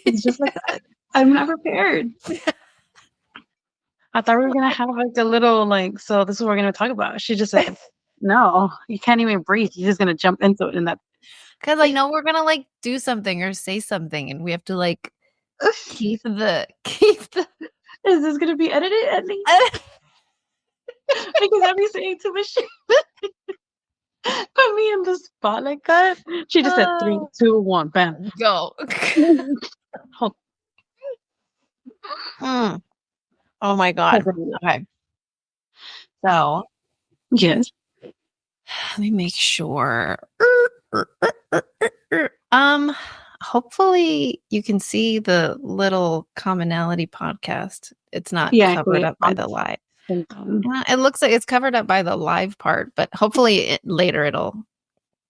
It's just like that. I'm not prepared. I thought we were gonna have like a little like, so this is what we're gonna talk about. She just said, no, you can't even breathe. You're just gonna jump into it, and that. Because I know we're gonna like do something or say something, and we have to like keep the. Is this gonna be edited at least? Because I'll be saying too much shit. Put me in the spot like that. She just said 3, 2, 1, bam, go. Hold. Oh my god. Okay. So yes. Let me make sure. Hopefully you can see the little commonality podcast. It's not covered up by the live. It looks like it's covered up by the live part, but hopefully later it'll,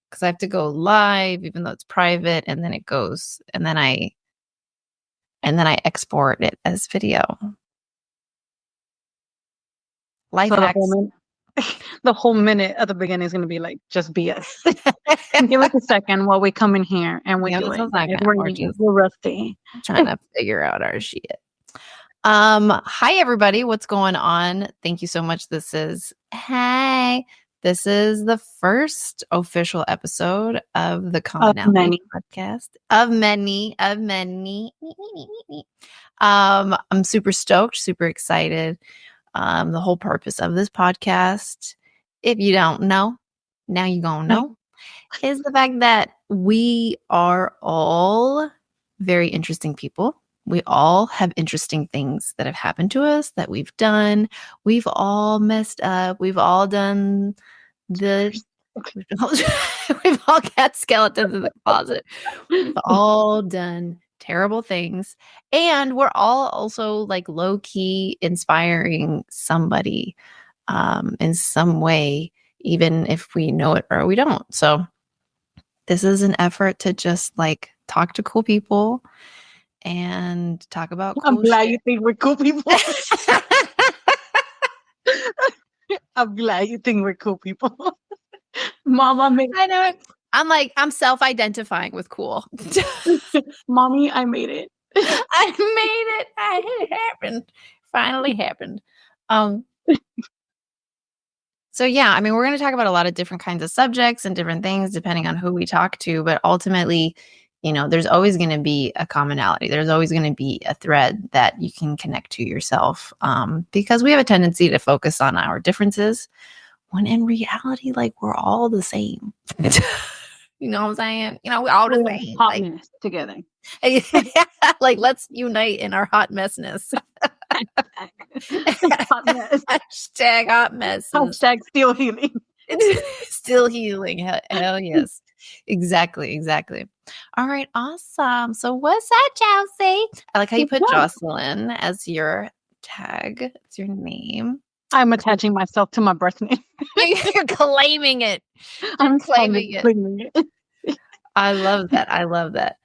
because I have to go live even though it's private, and then it goes, and then I export it as video. Life hacks. The whole minute at the beginning is going to be like just BS. Give us a second while we come in here and we do it. We're rusty. I'm trying to figure out our shit. Hi everybody, what's going on? Thank you so much. This is the first official episode of the Commonality podcast. Of many. I'm super stoked, super excited. The whole purpose of this podcast, if you don't know, now you're gonna know, is the fact that we are all very interesting people. We all have interesting things that have happened to us, that we've done. We've all messed up. We've all done we've all got skeletons in the closet. We've all done terrible things, and we're all also like low-key inspiring somebody in some way, even if we know it or we don't. So this is an effort to just like talk to cool people and talk about cool I'm glad shit. you think we're cool people. I'm glad you think we're cool people. Mama made I know it. I'm self-identifying with cool. Mommy, I made it. I made it. It happened. Finally happened. So yeah, I mean, we're going to talk about a lot of different kinds of subjects and different things depending on who we talk to, but ultimately, there's always going to be a commonality. There's always going to be a thread that you can connect to yourself, because we have a tendency to focus on our differences when in reality, like, we're all the same. You know what I'm saying? We're all the same. Hotness together. Like, let's unite in our hot messness. Hot mess. Hashtag hot mess. Hashtag still healing. Still healing. Hell yes. Exactly. All right. Awesome. So what's that, Chelsea? I like how you put Josseline as your tag. It's your name. I'm attaching myself to my birth name. You're claiming it. I'm claiming it. I love that.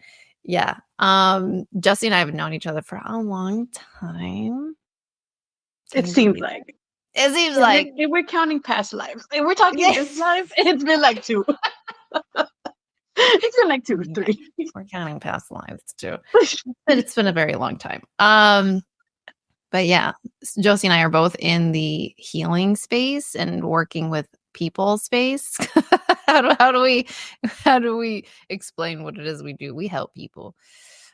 Yeah. Jussie and I have known each other for a long time. It seems like. If we're counting past lives. If we're talking this life, it's been like 2. It's been like 2 or 3. We're counting past lives too. But it's been a very long time. But yeah, Josie and I are both in the healing space and working with people space. How do we explain what it is we do? We help people.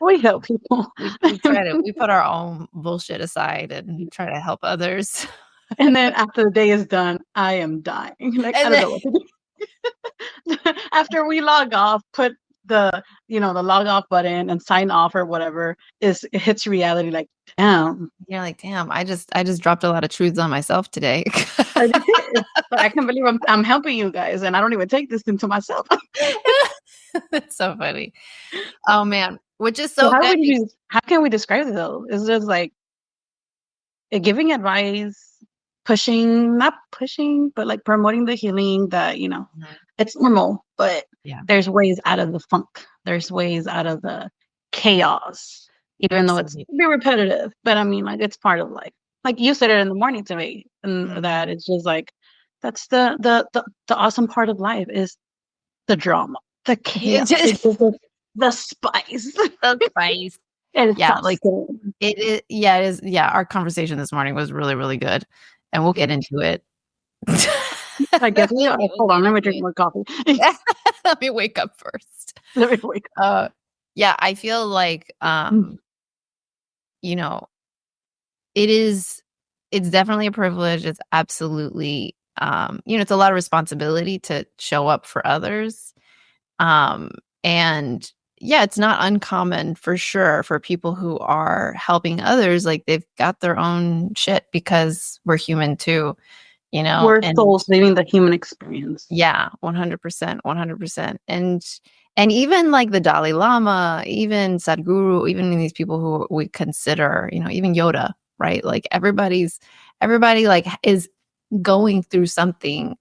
We help people. We put our own bullshit aside and try to help others. And then after the day is done, I am dying. Like, I don't know what to do. After we log off, put the log off button and sign off or whatever, it hits reality like, damn. You're like, damn, I just dropped a lot of truths on myself today. But I can't believe I'm helping you guys and I don't even take this into myself. That's so funny. Oh man. Which is so how can we describe it though? Is just like giving advice, not pushing, but like promoting the healing that, it's normal, but there's ways out of the funk. There's ways out of the chaos, even though it's be repetitive. But I mean, like, it's part of life. Like you said it in the morning to me, and that it's just like, that's the awesome part of life is the drama, the chaos. The spice. The spice. It Yeah, sounds like good. it is. Yeah, it is. Yeah, our conversation this morning was really, really good, and we'll get into it. I guess we are. We'll Hold on, get let me into drink it. more coffee. Let me wake up first. Let me wake Yeah, I feel like up. you know, it is it's definitely a privilege. It's absolutely it's a lot of responsibility to show up for others. Um and yeah, it's not uncommon for sure for people who are helping others, like they've got their own shit because we're human too, We're and souls living the human experience. yeah, 100%, 100%. And even like the Dalai Lama, even Sadhguru, even these people who we consider, even Yoda, right? Like everybody like is going through something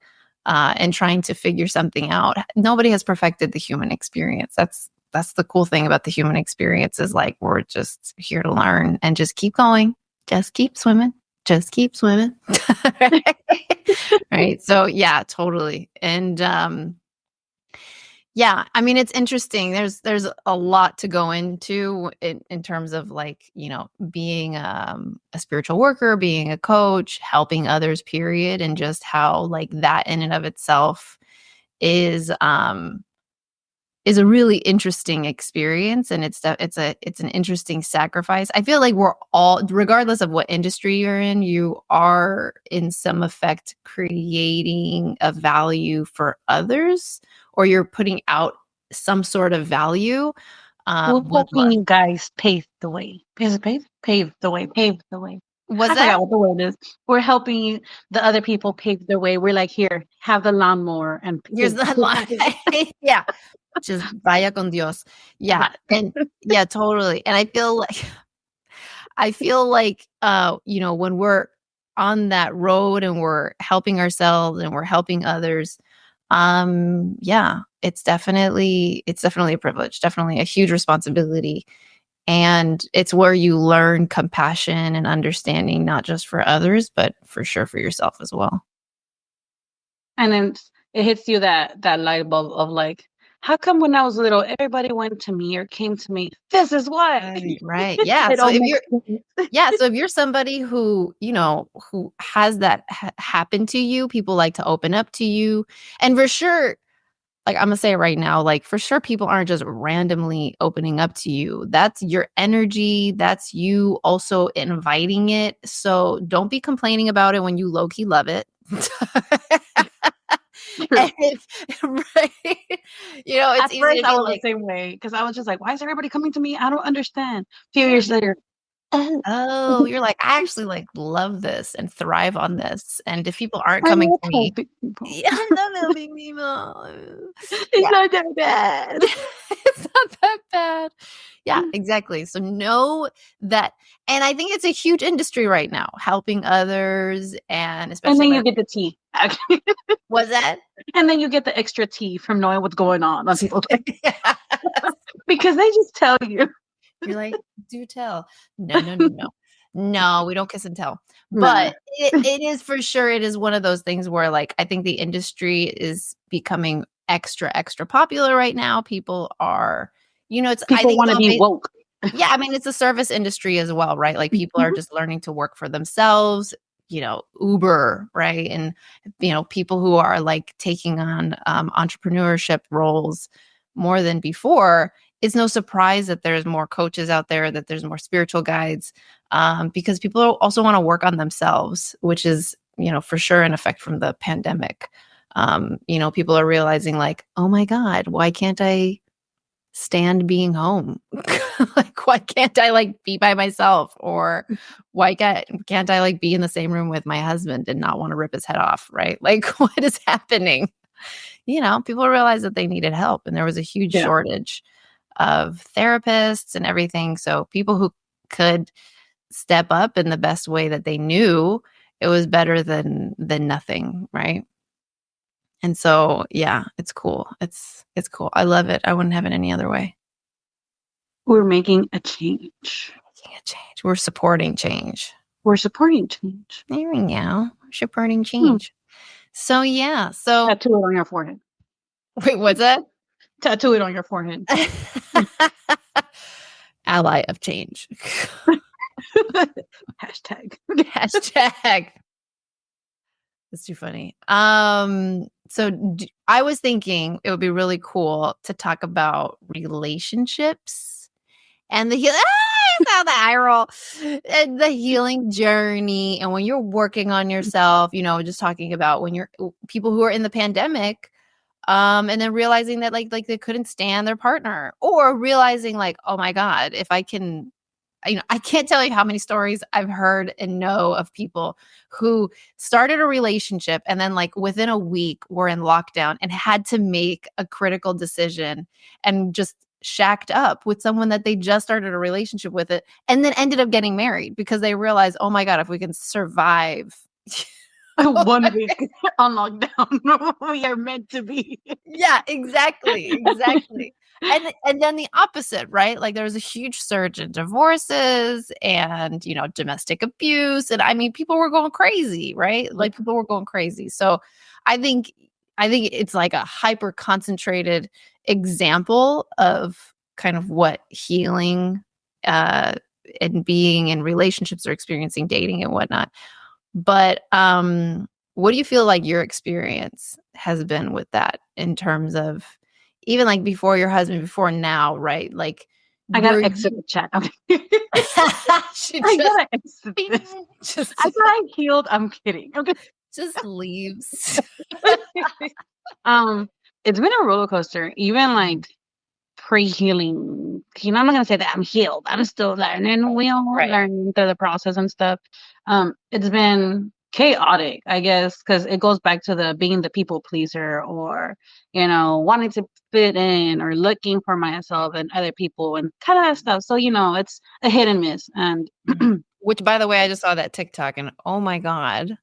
and trying to figure something out. Nobody has perfected the human experience. That's the cool thing about the human experience, is like we're just here to learn and just keep going. Just keep swimming. Just keep swimming. Right. So yeah, totally. And yeah, I mean, it's interesting. There's a lot to go into in terms of like, being a spiritual worker, being a coach, helping others, period, and just how like that in and of itself is a really interesting experience, and it's an interesting sacrifice. I feel like we're all, regardless of what industry you're in, you are in some effect creating a value for others, or you're putting out some sort of value. We're Whether helping you guys pave the way. Pave the way. Pave the way. was I that forgot what the word is. We're helping you, the other people pave the way. We're like, here, have the lawnmower and here's that line. Yeah, just vaya con Dios. Yeah, and yeah, totally. And I feel like when we're on that road and we're helping ourselves and we're helping others, yeah, it's definitely a privilege, definitely a huge responsibility. And it's where you learn compassion and understanding, not just for others, but for sure for yourself as well. And then it hits you that light bulb of like, how come when I was little, everybody went to me or came to me? This is why. Right. Yeah. It So all if makes you're sense. Yeah, so if you're somebody who has that happen to you, people like to open up to you. And for sure, like I'm gonna say it right now, like for sure, people aren't just randomly opening up to you. That's your energy. That's you also inviting it. So don't be complaining about it when you low key love it. True. And right, At it's easy first, to I be was the like, same way because I was just like, why is everybody coming to me? I don't understand. A few years later, oh, oh, you're like, I actually like love this and thrive on this. And if people aren't I coming love to me, helping people. yeah, I love helping people. It's Yeah, not that bad. it's not that bad. Yeah, exactly. So know that, and I think it's a huge industry right now, helping others, and And especially then you like, get the tea. Actually. was that? And then you get the extra tea from knowing what's going on people's life Yeah. because they just tell you. You're like, do tell. No, no, no, no. No, we don't kiss and tell. Nah. But it is for sure, it is one of those things where like I think the industry is becoming extra, extra popular right now. People are, I People think want it's to all be based. woke. Yeah, I mean, it's a service industry as well, right? Like people are Mhm. just learning to work for themselves, Uber, right? And, people who are like taking on entrepreneurship roles more than before. It's no surprise that there's more coaches out there, that there's more spiritual guides, because people also want to work on themselves, which is, for sure an effect from the pandemic. People are realizing like, oh my God, why can't I stand being home? Like, why can't I like be by myself? Or why can't I like be in the same room with my husband and not want to rip his head off? Right? Like, what is happening? People realized that they needed help, and there was a huge Yeah. shortage of therapists and everything. So people who could step up in the best way that they knew, it was better than nothing, right? And so, yeah, it's cool. It's cool. I love it. I wouldn't have it any other way. We're making a change. Making a change. We're supporting change. We're supporting change. There we go. We're supporting Hmm. change. So yeah. So Tattoo it on your forehead. wait, what's that? Tattoo it on your forehead. Ally of change. Hashtag. Hashtag. That's too funny. So I was thinking it would be really cool to talk about relationships and the saw the eye roll and the healing journey. And when you're working on yourself, just talking about when you're people who are in the pandemic, and then realizing that like they couldn't stand their partner, or realizing like, oh my God, if I can, I can't tell you how many stories I've heard and know of people who started a relationship and then like within a week were in lockdown and had to make a critical decision and just shacked up with someone that they just started a relationship with it, and then ended up getting married because they realized, oh my God, if we can survive 1 week on lockdown, we are meant to be. Yeah, exactly. And then the opposite, right? Like there was a huge surge in divorces and, domestic abuse. And I mean, people were going crazy, right? Like people were going crazy. So I think it's like a hyper concentrated example of kind of what healing and being in relationships or experiencing dating and whatnot. But what do you feel like your experience has been with that in terms of even like before your husband, before now, right? Like I gotta exit the chat. Okay. she I gotta exit this. just I thought I healed. I'm kidding. Okay. just leaves. It's been a roller coaster, even like pre-healing. I'm not gonna say that I'm healed. I'm still learning. We all learning through the process and stuff. It's been chaotic, I guess, because it goes back to the being the people pleaser, or wanting to fit in, or looking for myself and other people and kind of stuff. So it's a hit and miss. And Which, by the way, I just saw that TikTok and oh my God.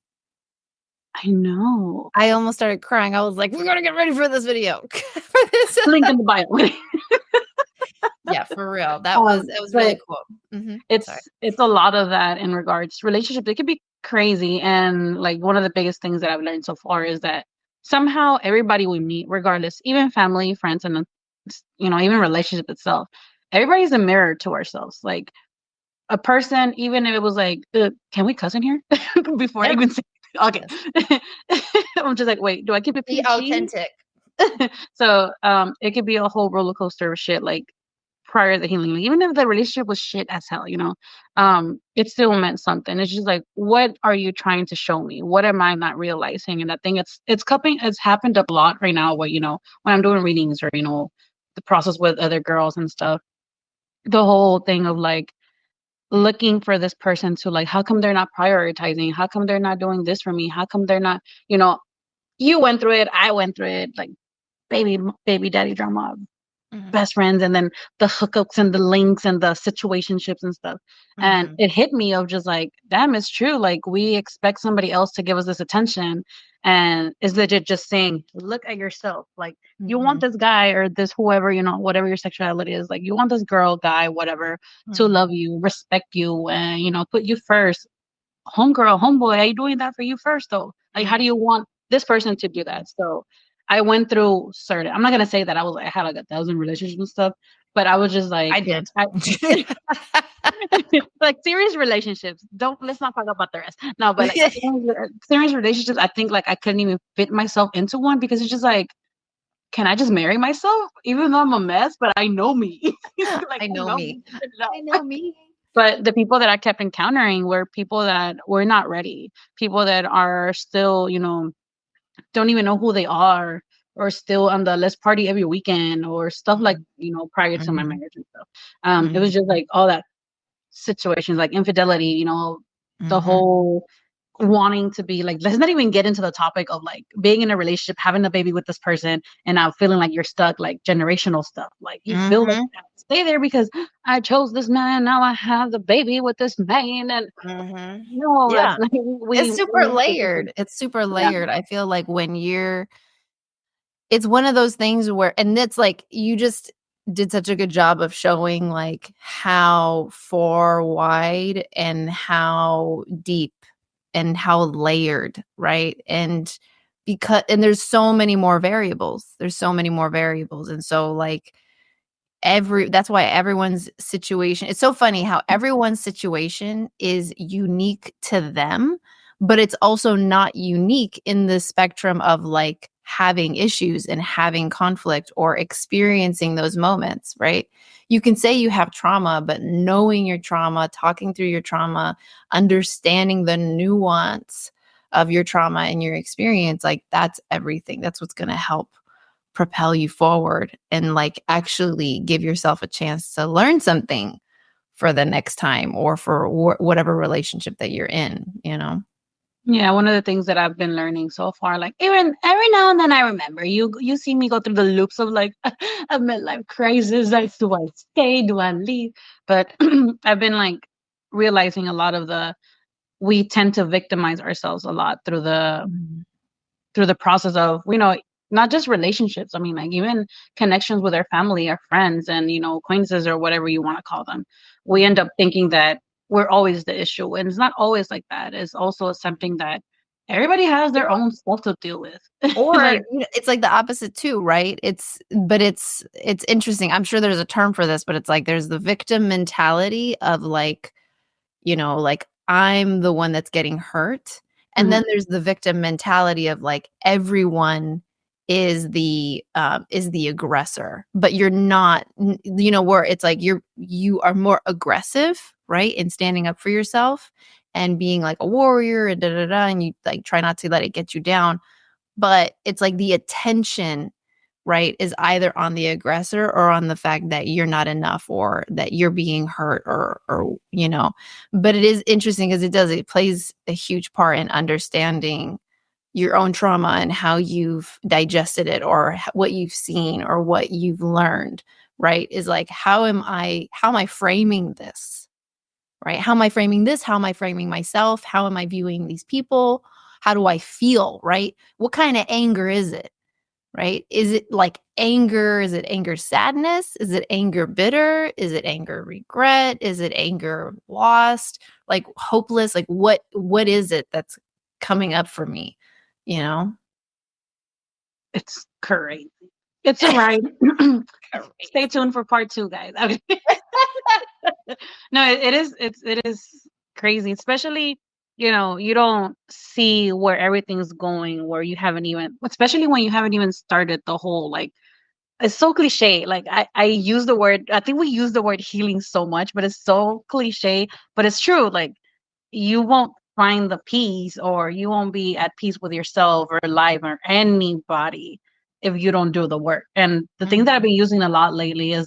I know. I almost started crying. I was like, we're gonna get ready for this video. Link in the bio. Yeah, for real. It was really cool. Mm-hmm. It's a lot of that in regards to relationships. It can be crazy. And like one of the biggest things that I've learned so far is that somehow everybody we meet, regardless, even family, friends, and even relationship itself, everybody's a mirror to ourselves. Like a person, even if it was like, can we cuss in here? Before I even say, okay. I'm just like, wait, do I keep it PG? Be authentic. So it could be a whole roller coaster of shit, like prior to the healing. Like, even if the relationship was shit as hell, it still meant something. It's just like, what are you trying to show me? What am I not realizing? And I think it's happened a lot right now where, when I'm doing readings, or, the process with other girls and stuff, the whole thing of like looking for this person to like, how come they're not prioritizing? How come they're not doing this for me? How come they're not, you went through it, I went through it, like baby daddy drama, best friends, and then the hookups and the links and the situationships and stuff. And it hit me of just like, damn, it's true. Like we expect somebody else to give us this attention, and is legit just saying, look at yourself. Like you want this guy or this whoever, whatever your sexuality is, like you want this girl, guy, whatever, to love you, respect you, and put you first. Homegirl, homeboy, are you doing that for you first though? Like how do you want this person to do that? So I went through certain, I'm not gonna say that I had like 1,000 relationships and stuff, but I was just like, I did. Like serious relationships. Let's not talk about the rest. No, but like serious relationships, I think like I couldn't even fit myself into one, because it's just like, can I just marry myself? Even though I'm a mess, but I know me. Like, I know me. I know me. But the people that I kept encountering were people that were not ready. People that are still, don't even know who they are, or still on the let's party every weekend or stuff, like, prior to my marriage and stuff. It was just like all that situations, like infidelity, the whole wanting to be like, let's not even get into the topic of like being in a relationship, having a baby with this person, and now feeling like you're stuck, like generational stuff. Like you feel like you have to stay there because I chose this man, now I have the baby with this man, and no, Yeah. that's like It's super layered. It's super layered. I feel like it's one of those things where, and it's like, you just did such a good job of showing like how far wide and how deep and how layered, right? And and there's so many more variables. And so like that's why everyone's situation, it's so funny how everyone's situation is unique to them, but it's also not unique in the spectrum of like having issues and having conflict or experiencing those moments, right? You can say you have trauma, but knowing your trauma, talking through your trauma, understanding the nuance of your trauma and your experience, like that's everything. That's what's going to help propel you forward and like actually give yourself a chance to learn something for the next time or for whatever relationship that you're in, you know? Yeah, one of the things that I've been learning so far, like even every now and then I remember you see me go through the loops of like a midlife crisis. Like, do I stay? Do I leave? But I've been like realizing a lot of we tend to victimize ourselves a lot Mhm. through the process of, not just relationships. I mean, like even connections with our family, our friends, and, acquaintances or whatever you want to call them. We end up thinking that we're always the issue. And it's not always like that. It's also something that everybody has their own stuff to deal with. Or Like, it's like the opposite too, right? It's interesting. I'm sure there's a term for this, but it's like there's the victim mentality of like, like I'm the one that's getting hurt. And mhm, then there's the victim mentality of like everyone is the aggressor, but you're not, where it's like you are more aggressive, right? In standing up for yourself and being like a warrior and da da da, and you like try not to let it get you down. But it's like the attention, right, is either on the aggressor or on the fact that you're not enough or that you're being hurt or. But it is interesting because it plays a huge part in understanding your own trauma and how you've digested it or what you've seen or what you've learned, right? Is like, how am I framing this? Right? How am I framing this? How am I framing myself? How am I viewing these people? How do I feel, right? What kind of anger is it? Right? Is it like anger? Is it anger sadness? Is it anger bitter? Is it anger regret? Is it anger lost? Like hopeless? Like what is it that's coming up for me? You know? it's crazy. It's a ride. Stay tuned for part two, guys. Okay. No, it is crazy, especially, you don't see where everything's going, where you haven't even, especially when you haven't even started the whole, like, it's so cliche. Like I use the word, I think we use the word healing so much, but it's so cliche, but it's true. Like, you won't find the peace, or you won't be at peace with yourself or life or anybody if you don't do the work. And the thing that I've been using a lot lately is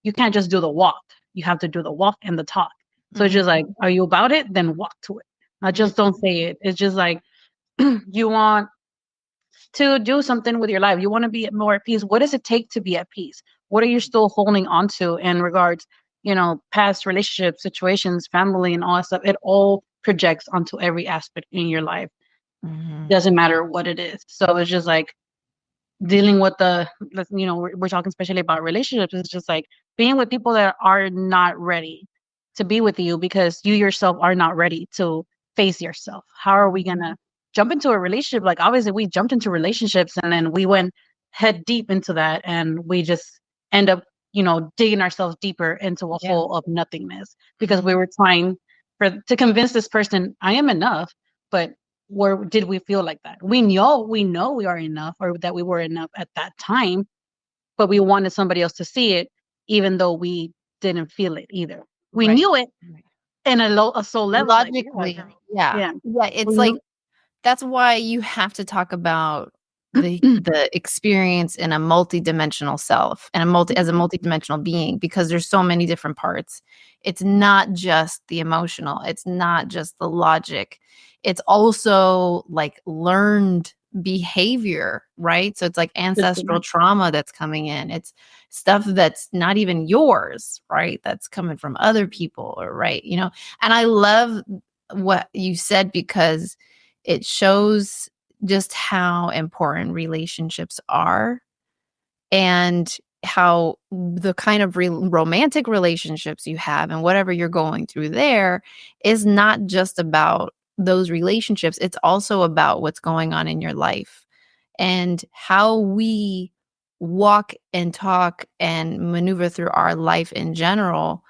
you can't just do the walk. You have to do the walk and the talk. So it's Mhm. just like, are you about it? Then walk to it. Not just don't say it. It's just like, you want to do something with your life. You want to be more at peace. What does it take to be at peace? What are you still holding on to in regards, past relationships, situations, family, and all that stuff? It all projects onto every aspect in your life. Mhm. Doesn't matter what it is. So it's just like dealing with we're talking especially about relationships. It's just like being with people that are not ready to be with you because you yourself are not ready to face yourself. How are we gonna jump into a relationship? Like, obviously we jumped into relationships and then we went head deep into that, and we just end up, digging ourselves deeper into a Yeah. hole of nothingness because we were trying to convince this person I am enough. But where did we feel like that? We know we are enough, or that we were enough at that time, but we wanted somebody else to see it, even though we didn't feel it either. We Right. knew it Right. in a soul level, like, yeah, Logically, girl. yeah. Yeah. Yeah, We it's like knew. that's why you have to talk about the experience in a multidimensional self and as a multidimensional being, because there's so many different parts. It's not just the emotional, it's not just the logic. It's also like learned behavior, right? So it's like ancestral trauma that's coming in. It's stuff that's not even yours, right? That's coming from other people, or right, And I love what you said because it shows just how important relationships are, and how the kind of romantic relationships you have and whatever you're going through there is not just about those relationships. It's also about what's going on in your life. and how we walk and talk and maneuver through our life in general,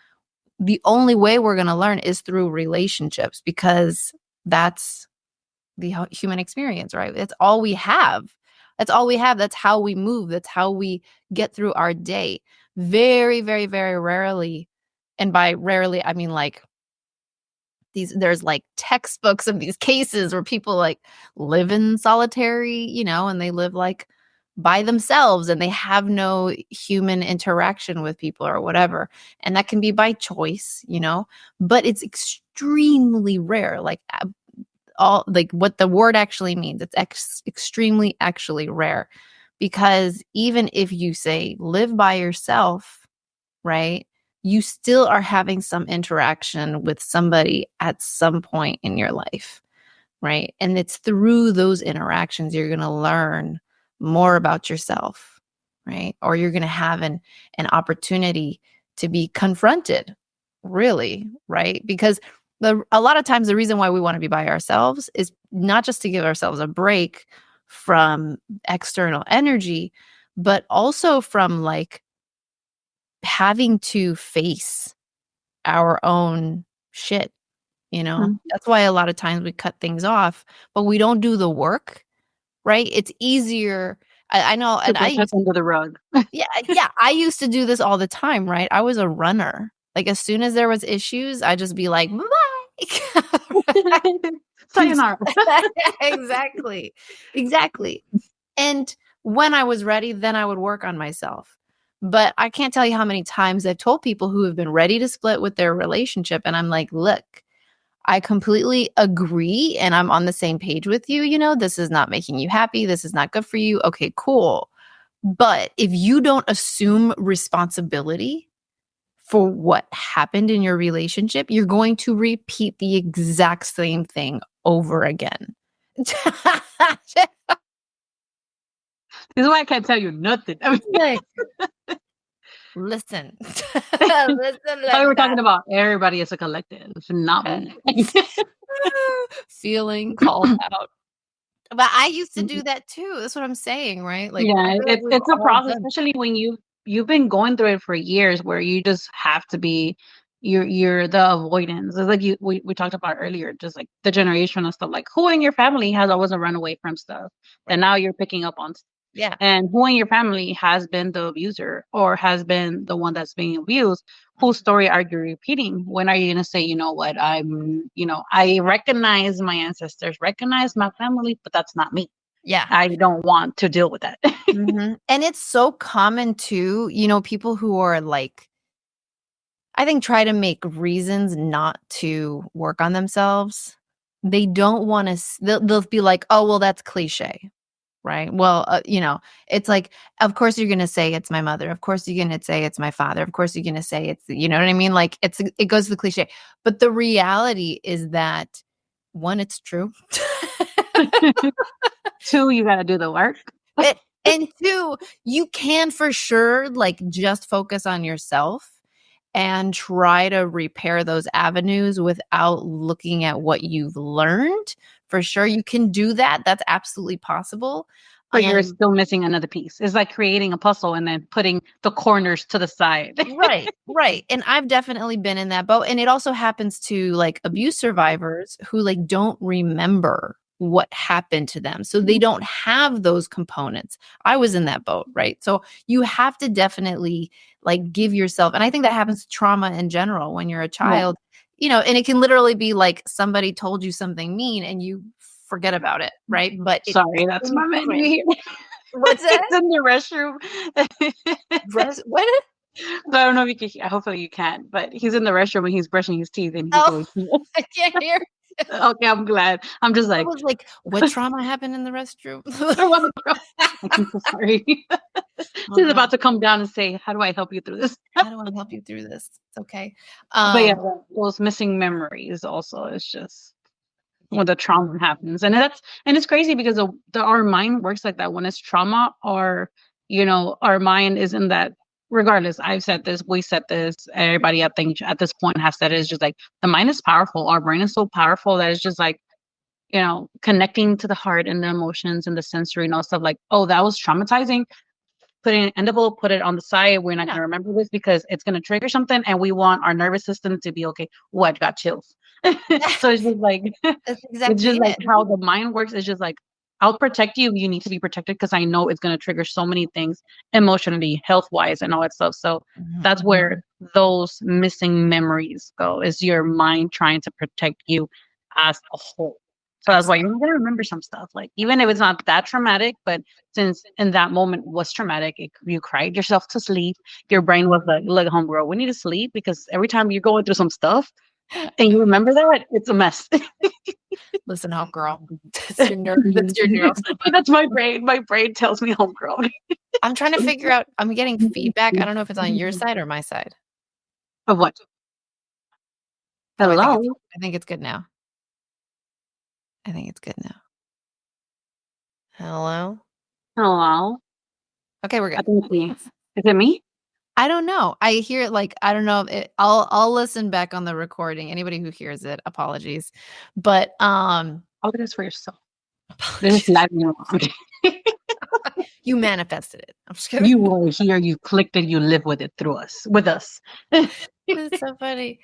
the only way we're going to learn is through relationships, because that's the human experience, right? It's all we have. That's all we have. That's how we move. That's how we get through our day. Very, very, very rarely, and by rarely, I mean like there's like textbooks of these cases where people like live in solitary, and they live like by themselves and they have no human interaction with people or whatever. And that can be by choice, but it's extremely rare. Like all like what the word actually means. It's extremely actually rare, because even if you say live by yourself, right, you still are having some interaction with somebody at some point in your life, right? And it's through those interactions you're going to learn more about yourself, right? Or you're going to have an opportunity to be confronted, really, right? Because a lot of times the reason why we want to be by ourselves is not just to give ourselves a break from external energy, but also from like having to face our own shit, That's why a lot of times we cut things off, but we don't do the work, right? It's easier. I know, to and brush us under the rug. yeah, I used to do this all the time, right? I was a runner. Like as soon as there was issues, I'd just be like, bye. Sayonara. Exactly. Exactly. And when I was ready, then I would work on myself. But I can't tell you how many times I've told people who have been ready to split with their relationship. And I'm like, look, I completely agree. And I'm on the same page with you. This is not making you happy. This is not good for you. Okay, cool. But if you don't assume responsibility for what happened in your relationship, you're going to repeat the exact same thing over again. This is why I can't tell you nothing. I mean, listen. we were talking about everybody as a collective, not me. Feeling called out. But I used to do that too. That's what I'm saying, right? Like, yeah, it's a process, done. especially when you've been going through it for years, where you just have to be you're the avoidance. It's like we talked about earlier, just like the generational stuff. Like who in your family has always run away from stuff, and now you're picking up on. Yeah. And who in your family has been the abuser or has been the one that's being abused? Whose story are you repeating? When are you going to say, you know what, I recognize my ancestors, recognize my family, but that's not me. Yeah. I don't want to deal with that. Mm-hmm. And it's so common too, people who are like, I think try to make reasons not to work on themselves. They don't want to, they'll be like, oh, well, that's cliche. Right. Well, it's like, of course you're going to say it's my mother. Of course you're going to say it's my father. Of course you're going to say it's, you know what I mean? Like it goes to the cliche, but the reality is that one, it's true. 2, you got to do the work. And 2, you can for sure like just focus on yourself and try to repair those avenues without looking at what you've learned. For sure, you can do that. That's absolutely possible. But you're still missing another piece. It's like creating a puzzle and then putting the corners to the side. Right. And I've definitely been in that boat. And it also happens to like abuse survivors who like don't remember what happened to them. So they don't have those components. I was in that boat, right? So you have to definitely like give yourself, and I think that happens to trauma in general when you're a child, and it can literally be like somebody told you something mean and you forget about it, right? But sorry, that's my menu here. What's that? It's in the restroom. What? I don't know if you can hear. Hopefully you can. But he's in the restroom and he's brushing his teeth and he's going. I can't hear. Okay, I'm glad. I'm just like, I was like, what trauma happened in the restroom? I'm so sorry. She's about to come down and say, "How do I help you through this?" How do I help you through this? It's okay. But yeah, those missing memories also is just when the trauma happens, and it's crazy because our mind works like that. When it's trauma, or our mind is in that. Regardless, I've said this, we said this, everybody I think at this point has said it. It's just like the mind is powerful. Our brain is so powerful that it's just like connecting to the heart and the emotions and the sensory and all stuff like, oh, that was traumatizing. Put it in an envelope, put it on the side. We're not going to remember this because it's going to trigger something and we want our nervous system to be okay. What got chills? So it's just like, That's it's exactly just like it. how the mind works. It's just like, I'll protect you. You need to be protected because I know it's going to trigger so many things emotionally, health wise, and all that stuff. So that's where those missing memories go, is your mind trying to protect you as a whole. So that's why you're going to remember some stuff. Like, even if it's not that traumatic, but since in that moment was traumatic, you cried yourself to sleep. Your brain was like, look, homegirl, we need to sleep because every time you're going through some stuff and you remember that, it's a mess. Listen, homegirl. That's your that's your neuropsychology. That's my brain. My brain tells me homegirl. I'm trying to figure out, I'm getting feedback. I don't know if it's on your side or my side. Of what? Oh, Hello? I think it's good now. I think it's good now. Hello? Hello? Okay, we're I good. think is it me? I don't know. I hear it like, I don't know. I'll listen back on the recording. Anybody who hears it, apologies. But Oh, that's for yourself. This is apologies. not me wrong. You manifested it. I'm just kidding. You were here, you clicked it, you live with it through us, with us. It's so funny.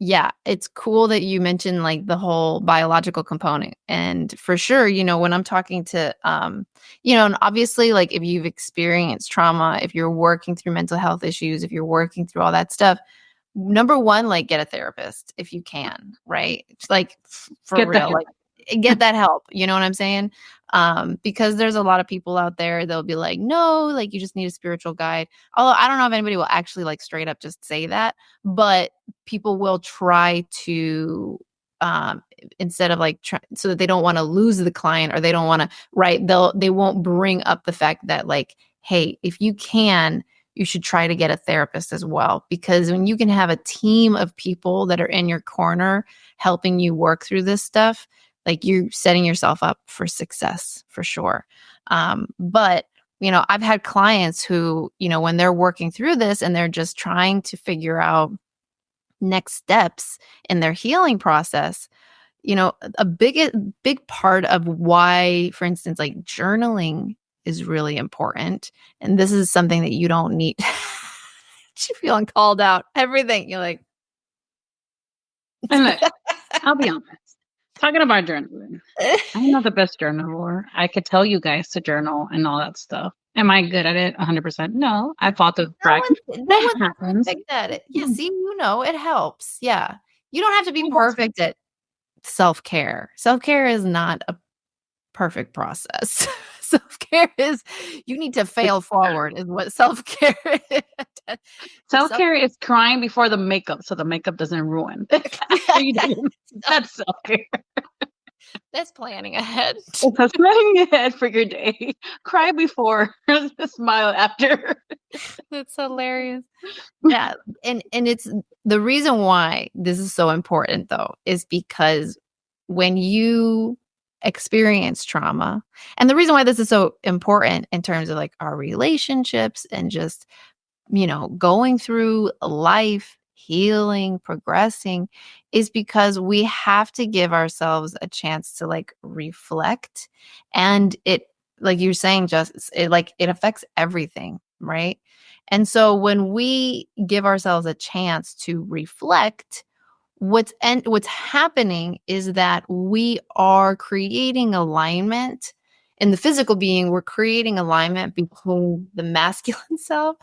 Yeah, it's cool that you mentioned like the whole biological component. And for sure, when I'm talking to, and obviously like if you've experienced trauma, if you're working through mental health issues, if you're working through all that stuff, number one, like get a therapist if you can, right? It's like for Get the real, help. like get that help. You know what I'm saying? Because there's a lot of people out there, they'll be like, no, like you just need a spiritual guide. Although I don't know if anybody will actually like straight up just say that, but people will try to instead of like so that they don't want to lose the client, or they don't want to, right, they won't bring up the fact that like, hey, if you can, you should try to get a therapist as well, because when you can have a team of people that are in your corner helping you work through this stuff, like you're setting yourself up for success for sure. But I've had clients who, when they're working through this and they're just trying to figure out next steps in their healing process, a big part of why, for instance, like journaling is really important. And this is something that you don't need. You're feeling called out. Everything. You're like, And look, I'll be honest. Talking about journaling, I'm not the best journaler. I could tell you guys to journal and all that stuff. Am I good at it? 100%? No. I fought the track. no one's Happens. perfect at it. Yeah, see, it helps. Yeah. You don't have to be perfect at self-care. Self-care is not a perfect process. Self-care is, you need to fail forward is what self-care is. Self-care is crying before the makeup so the makeup doesn't ruin. That's self-care. That's planning ahead. That's planning ahead for your day. Cry before, smile after. That's hilarious. Yeah. And it's the reason why this is so important though, is because when you experience trauma, and the reason why this is so important in terms of like our relationships and just, going through life, healing, progressing, is because we have to give ourselves a chance to like reflect. And it, like you're saying, just it affects everything, right? And so when we give ourselves a chance to reflect, what's happening is that we are creating alignment in the physical being. We're creating alignment between the masculine self.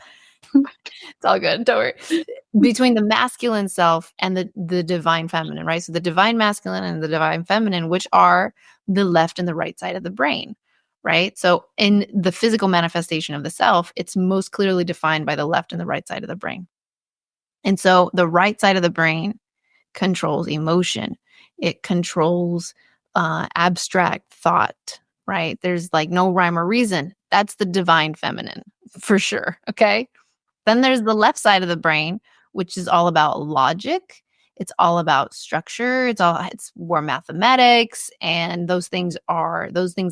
It's all good. Don't worry. Between the masculine self and the divine feminine, right? So the divine masculine and the divine feminine, which are the left and the right side of the brain, right? So in the physical manifestation of the self, it's most clearly defined by the left and the right side of the brain. And so the right side of the brain controls emotion. It controls abstract thought, right? There's like no rhyme or reason. That's the divine feminine for sure. Okay. Then there's the left side of the brain, which is all about logic. It's all about structure. It's where mathematics and those things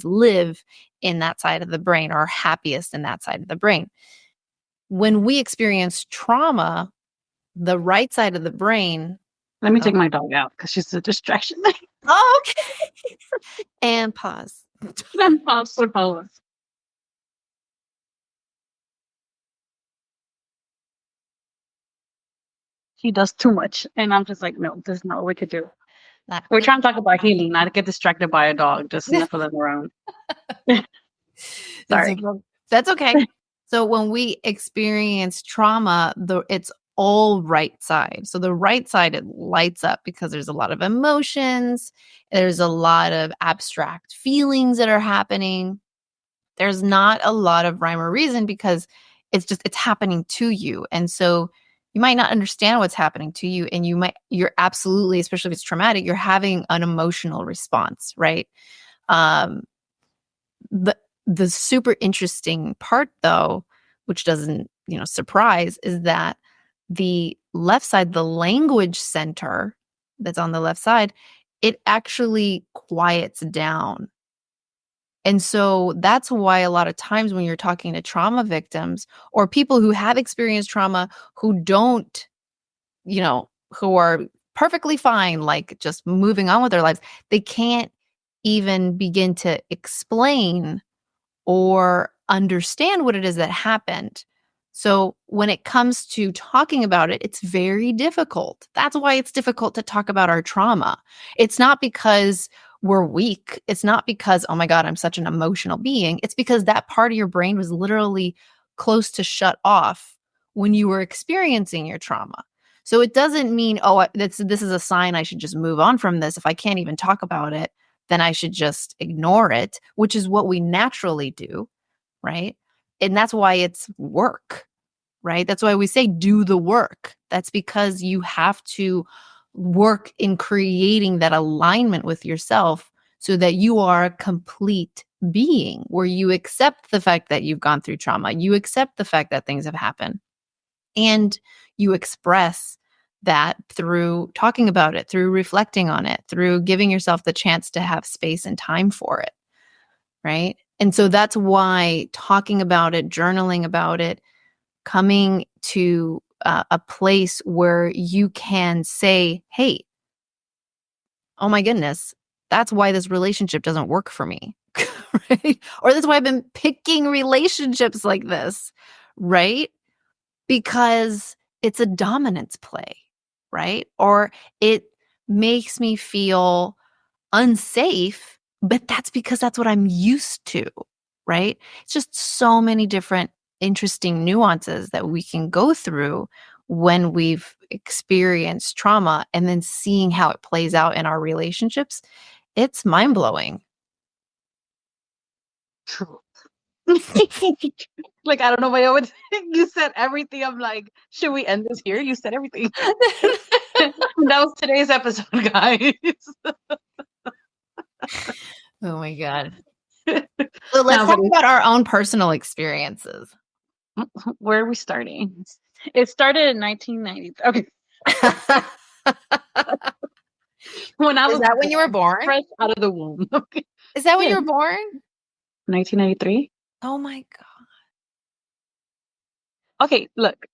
live in that side of the brain, or are happiest in that side of the brain. When we experience trauma, the right side of the brain Let me Oh, take my dog out because she's a distraction. oh, okay. And pause. Then pause for pause. He does too much, and I'm just like, no, this is not what we could do. We're trying to talk about healing, not to get distracted by a dog just sniffling around. Sorry. That's okay. So when we experience trauma, it's all right side. So the right side, it lights up because there's a lot of emotions. There's a lot of abstract feelings that are happening. There's not a lot of rhyme or reason because it's happening to you. And so you might not understand what's happening to you. And you're absolutely, especially if it's traumatic, you're having an emotional response, right? Um, the super interesting part though, which doesn't, surprise, is that the left side, the language center that's on the left side, it actually quiets down. And so that's why a lot of times when you're talking to trauma victims or people who have experienced trauma who don't, who are perfectly fine, like just moving on with their lives, they can't even begin to explain or understand what it is that happened. So when it comes to talking about it, it's very difficult. That's why it's difficult to talk about our trauma. It's not because we're weak. It's not because, oh my God, I'm such an emotional being. It's because that part of your brain was literally close to shut off when you were experiencing your trauma. So it doesn't mean, oh, this is a sign I should just move on from this. If I can't even talk about it, then I should just ignore it, which is what we naturally do, right? And that's why it's work, right? That's why we say do the work. That's because you have to work in creating that alignment with yourself so that you are a complete being where you accept the fact that you've gone through trauma, you accept the fact that things have happened, and you express that through talking about it, through reflecting on it, through giving yourself the chance to have space and time for it, right? And so that's why talking about it, journaling about it, coming to a place where you can say, hey, oh my goodness, that's why this relationship doesn't work for me, right? Or that's why I've been picking relationships like this, right? Because it's a dominance play, right? Or it makes me feel unsafe, but that's because that's what I'm used to, right? It's just so many different interesting nuances that we can go through when we've experienced trauma and then seeing how it plays out in our relationships. It's mind-blowing. True. Like, I don't know what I would you said everything. I'm like, should we end this here? You said everything. That was today's episode, guys. Oh my God. So let's No, talk about our own personal experiences. where are we starting? It started in 1990. Okay. When I was Is that when you were born? fresh out of the womb. Okay. Is that when Yeah. you were born? 1993. Oh my God. Okay, look,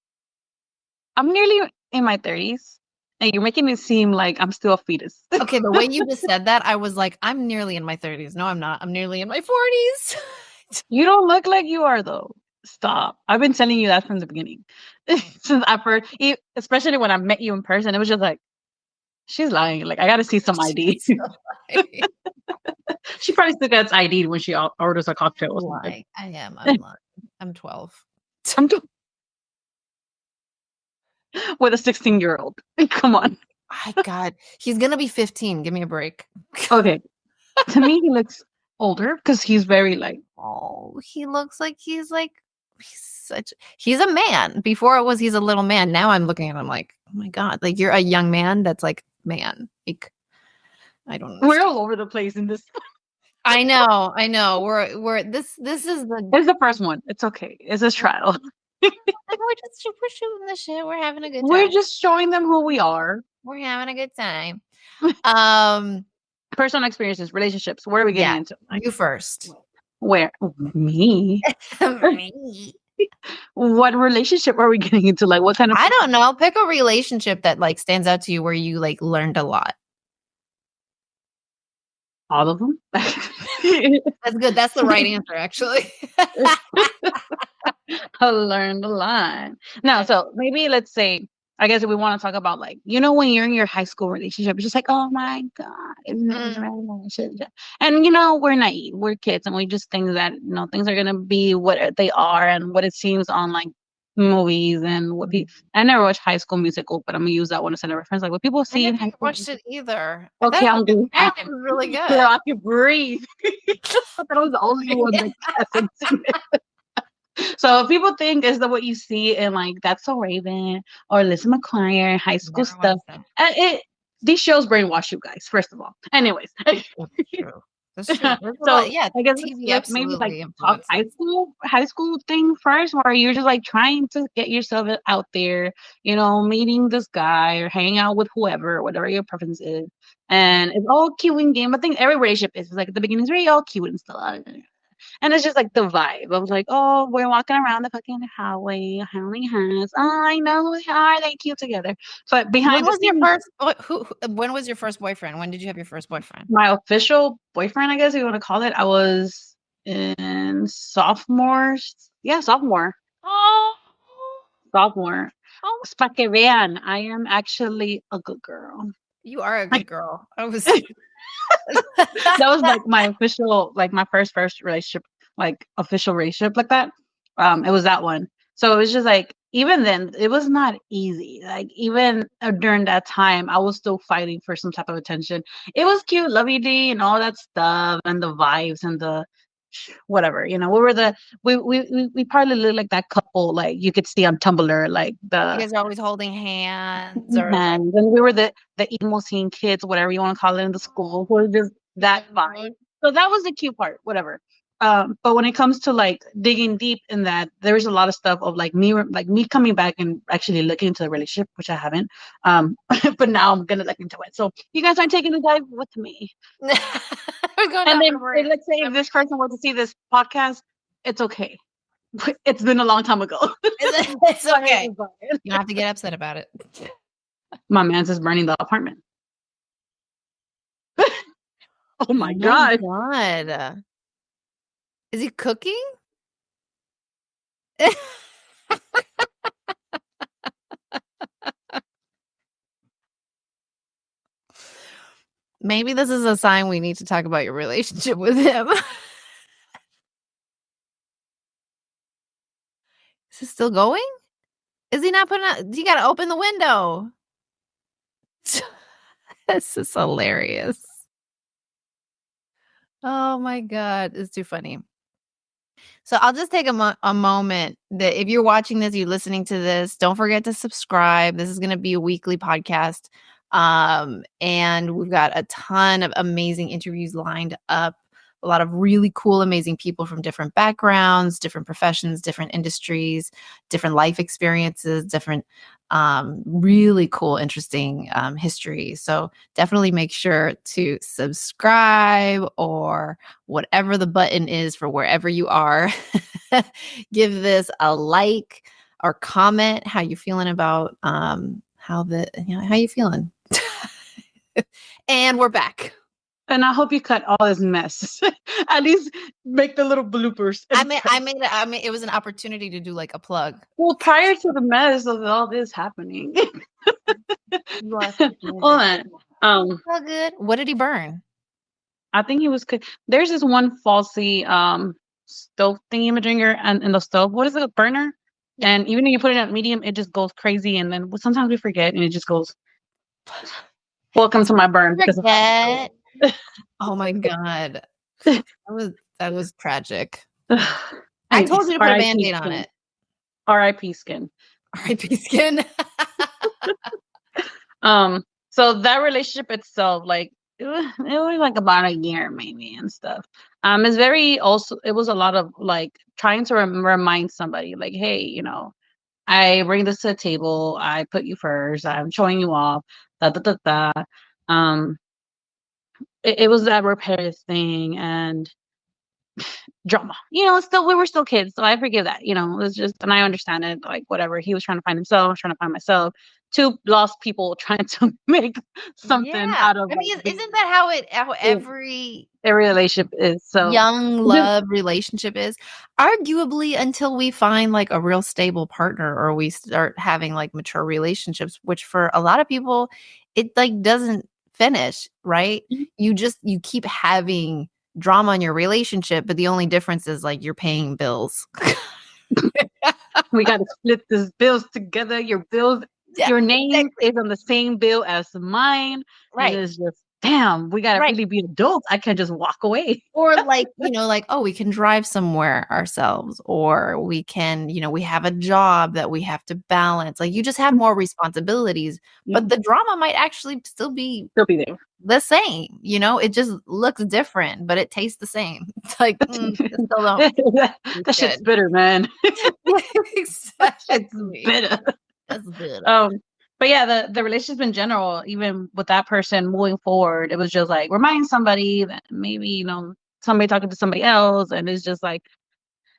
I'm nearly in my 30s, and you're making it seem like I'm still a fetus. Okay, the way you just said that, I was like, I'm nearly in my 30s. No, I'm not. I'm nearly in my 40s. You don't look like you are, though. Stop. I've been telling you that from the beginning. Since I first, especially when I met you in person, it was just like, she's lying. Like, I got to see some ID. She probably still gets ID when she orders a cocktail or something. I am. I'm lying. I'm 12. I'm with a 16-year-old. Come on. My God. He's going to be 15. Give me a break. Okay. To me, he looks older because he's very like. Oh, he looks like he's he's a man. Before it was he's a little man. Now I'm looking at him like, oh my God, like you're a young man that's like man. Like, I don't understand. We're all over the place in this. I know. We're this is It's the first one. It's okay. It's a trial. we're shooting the shit. We're having a good time. We're just showing them who we are. We're having a good time. Personal experiences, relationships. Where are we getting into? You first. Where? Me? Me. What relationship are we getting into? Like, what kind of I don't know. Pick a relationship that like stands out to you where you like learned a lot. all of them? That's good. That's the right answer, actually. I learned a lot. Now, so maybe let's say, I guess if we want to talk about like, when you're in your high school relationship, it's just like, oh my God, isn't it was Mm, right? And we're naive, we're kids, and we just think that things are gonna be what they are and what it seems on like movies and what people. I never watched High School Musical, but I'm gonna use that one as a reference. Like what people I see in never High School. watched it either. I thought Okay, it I'm good. was really Girl, good. I can breathe. I thought I was the only one that hasn't seen it. So people think is that what you see in like That's So Raven or Lizzie McGuire, high school Never stuff. watched that. These shows brainwash you guys, first of all. Anyways, That's true. That's true. There's a lot. so Yeah, I guess TV let's maybe like absolutely talk high influences. school thing first, where you're just like trying to get yourself out there, meeting this guy or hanging out with whoever, whatever your preference is, and it's all cute and game. I think every relationship is like at the beginning, it's very all cute and stuff. And it's just like the vibe. I was like, oh, we're walking around the fucking highway, holding hands. Oh, I know, how are they cute together? But When behind the was your scenes, first? When was your first boyfriend? When did you have your first boyfriend? my official boyfriend, I guess you want to call it, I was in sophomores. Yeah, sophomore. Oh, Sophomore. oh, Pa que vean, I am actually a good girl. you are a Like, good girl. I was. that was like my official, like my first relationship, like official relationship like that. It was that one. So it was just like even then it was not easy. Like even during that time, I was still fighting for some type of attention. It was cute, lovey d, and all that stuff, and the vibes and the whatever. We were we probably looked like that couple like you could see on Tumblr, like You the guys are always holding hands, or like. hands. And we were the emo scene kids, whatever you want to call it in the school, who were just that vibe. So that was the cute part, whatever. But when it comes to like digging deep in that, there was a lot of stuff of like me coming back and actually looking into the relationship, which I haven't. But now I'm gonna look into it. So you guys are taking a dive with me. We're going And down then memory. let's say if this person were to see this podcast, it's okay. It's been a long time ago. It's okay. You don't have to get upset about it. My man's is burning the apartment. Oh my Oh god. my god. Is he cooking? Maybe this is a sign we need to talk about your relationship with him. Is it still going? Is he not putting out? You gotta open the window. This is hilarious. Oh my god, it's too funny. So I'll just take a moment that if you're watching this, you're listening to this, don't forget to subscribe. This is going to be a weekly podcast. And we've got a ton of amazing interviews lined up. A lot of really cool, amazing people from different backgrounds, different professions, different industries, different life experiences, different really cool, interesting history. So definitely make sure to subscribe or whatever the button is for wherever you are. Give this a like or comment how you feeling about how you feeling. And we're back. And I hope you cut all this mess. At least make the little bloopers. I mean, it was an opportunity to do like a plug. Well, prior to the mess of all this happening. Hold on. So good. What did he burn? I think he was. There's this one falsy stove thingy-majigger and in the stove. What is it? A burner? Yeah. And even if you put it at medium, it just goes crazy. And then sometimes we forget, and it just goes. Welcome to my burn because of Forget. Oh my god, that was tragic. I told you to put a Band-Aid on it. R.I.P. skin. R.I.P. skin. So that relationship itself, like it was like about a year maybe and stuff. It's very also it was a lot of like trying to remind somebody like, hey, I bring this to the table. I put you first. I'm showing you off. Da da da da. Um, it was that repair thing, and drama. Still we were still kids, so I forgive that. It was just, and I understand it. Like whatever, he was trying to find himself, I was trying to find myself. Two lost people trying to make something Yeah. out of I like mean, being isn't that how yeah, every every relationship is. So young it's just love relationship is? Arguably until we find like a real stable partner or we start having like mature relationships, which for a lot of people, it like doesn't finish, right? You keep having drama in your relationship, but the only difference is like you're paying bills. we got to split these bills together. Yeah, Your name exactly. is on the same bill as mine, and Right. it's just damn. We got to Right. really be adults. I can't just walk away. Or like, like, oh, we can drive somewhere ourselves, or we can, we have a job that we have to balance. Like you just have more responsibilities, Yeah, but the drama might actually still be still be there. the same, it just looks different, but it tastes the same. It's like, it still don't that, taste that shit's good. bitter, man. That shit's Exactly. bitter. That's bitter. Um, but yeah, the relationship in general, even with that person moving forward, it was just like reminding somebody that maybe, somebody talking to somebody else, and it's just like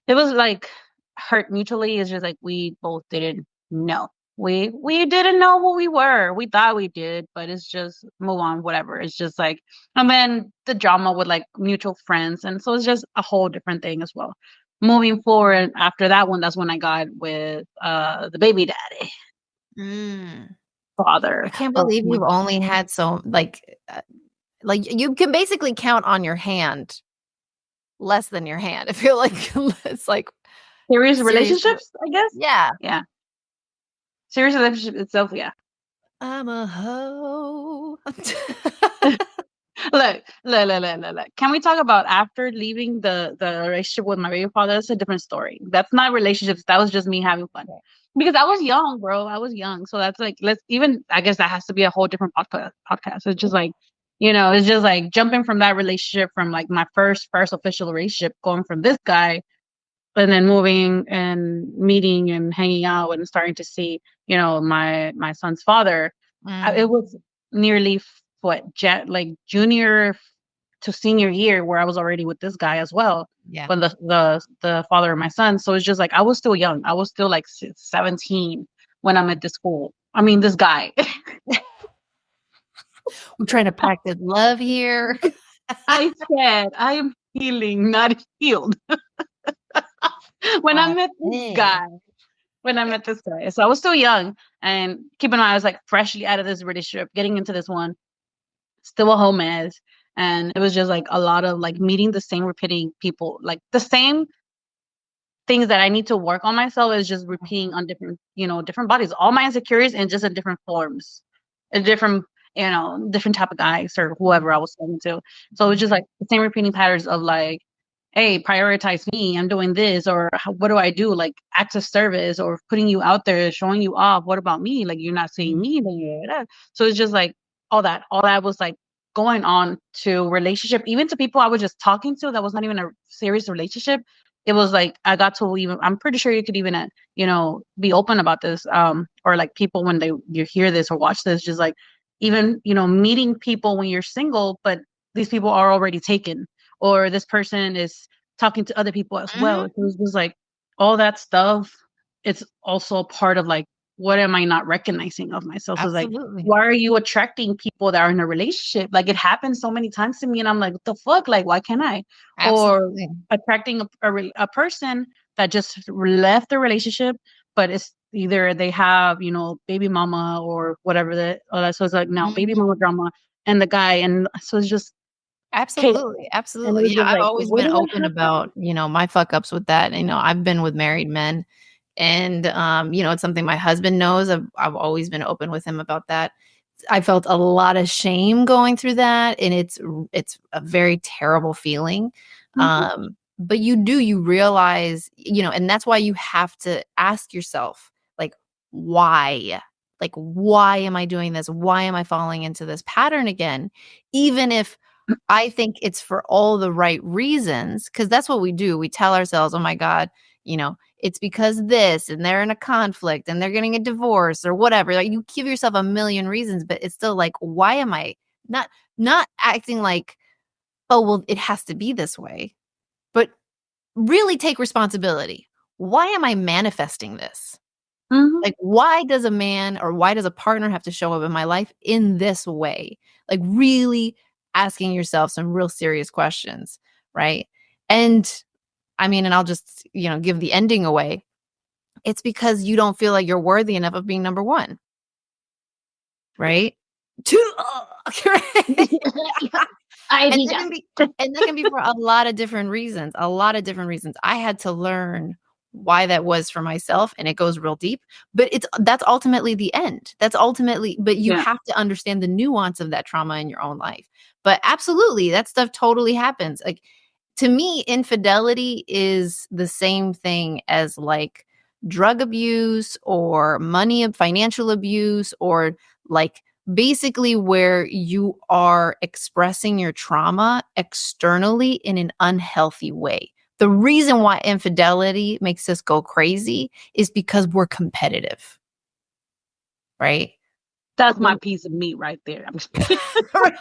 it was like hurt mutually. It's just like we both didn't know. We didn't know who we were. We thought we did, but it's just move on, whatever. It's just like, and then the drama with like mutual friends, and so it's just a whole different thing as well. Moving forward after that one, that's when I got with the baby daddy Mm. I father can't of believe my you've only had so like you can basically count on your hand less than your hand. I feel like it's like serious serious. relationships, I guess. Yeah. Yeah, serious relationship itself. Yeah. I'm a hoe. Look. Can we talk about after leaving the relationship with my baby father? That's a different story. That's not relationships. That was just me having fun. Because I was young, bro. I was young. So that's like let's even I guess that has to be a whole different podcast. It's just like, it's just like jumping from that relationship from like my first official relationship, going from this guy and then moving and meeting and hanging out and starting to see, my son's father. It Mhm. was nearly like junior to senior year where I was already with this guy as well. Yeah. When the father of my son, so it's just like I was still young. I was still like 17 when I met this school. I mean, this guy. We're trying to practice love here. I said I am healing, not healed. when I met this Okay. guy, when I met this guy. So I was still young, and keep in mind, I was like freshly out of this relationship, getting into this one, still a whole mess. And it was just like a lot of like meeting the same repeating people, like the same things that I need to work on myself is just repeating on different, different bodies, all my insecurities and just in different forms, in different, different type of guys or whoever I was talking to. So it's just like the same repeating patterns of like, hey, prioritize me. I'm doing this, or what do I do? Like acts of service, or putting you out there, showing you off. What about me? Like you're not seeing me. Then you're that. So it's just like all that was like going on to relationship, even to people I was just talking to that was not even a serious relationship. It was like I got to even. I'm pretty sure you could even, be open about this. Or like people when you hear this or watch this, just like even meeting people when you're single, but these people are already taken, or this person is talking to other people as well. Mhm. It was just like all that stuff. It's also a part of like, what am I not recognizing of myself? So it's like, Absolutely. why are you attracting people that are in a relationship? Like it happens so many times to me, and I'm like, what the fuck? Like, why can't I? Or Absolutely. attracting a person that just left the relationship, but it's either they have, baby mama or whatever that. So it's like, no, baby Mhm. mama drama and the guy. And so it's just chaos. Absolutely, And it absolutely. was Yeah, just I've like, always what been do I open have? about, my fuck ups with that. I've been with married men and it's something my husband knows. I've always been open with him about that. I felt a lot of shame going through that, and it's a very terrible feeling. Mhm. But you realize, and that's why you have to ask yourself, like, why? Like, why am I doing this? Why am I falling into this pattern again? Even if I think it's for all the right reasons, because that's what we do. We tell ourselves, oh my God, it's because this, and they're in a conflict and they're getting a divorce or whatever. Like you give yourself a million reasons, but it's still like, why am I not acting like, oh, well, it has to be this way, but really take responsibility. Why am I manifesting this? Mhm. Like, why does a man or why does a partner have to show up in my life in this way? Like, really asking yourself some real serious questions, right? And I mean, and I'll just, give the ending away. It's because you don't feel like you're worthy enough of being number one, right? Two, right? I And need that ya. can be and that can be for a lot of different reasons, a lot of different reasons. I had to learn why that was for myself, and it goes real deep, but that's ultimately the end. But you Yeah. have to understand the nuance of that trauma in your own life. But absolutely, that stuff totally happens. Like, to me, infidelity is the same thing as like drug abuse or financial abuse, or like basically where you are expressing your trauma externally in an unhealthy way. The reason why infidelity makes us go crazy is because we're competitive, right? That's my piece of meat right there. I'm just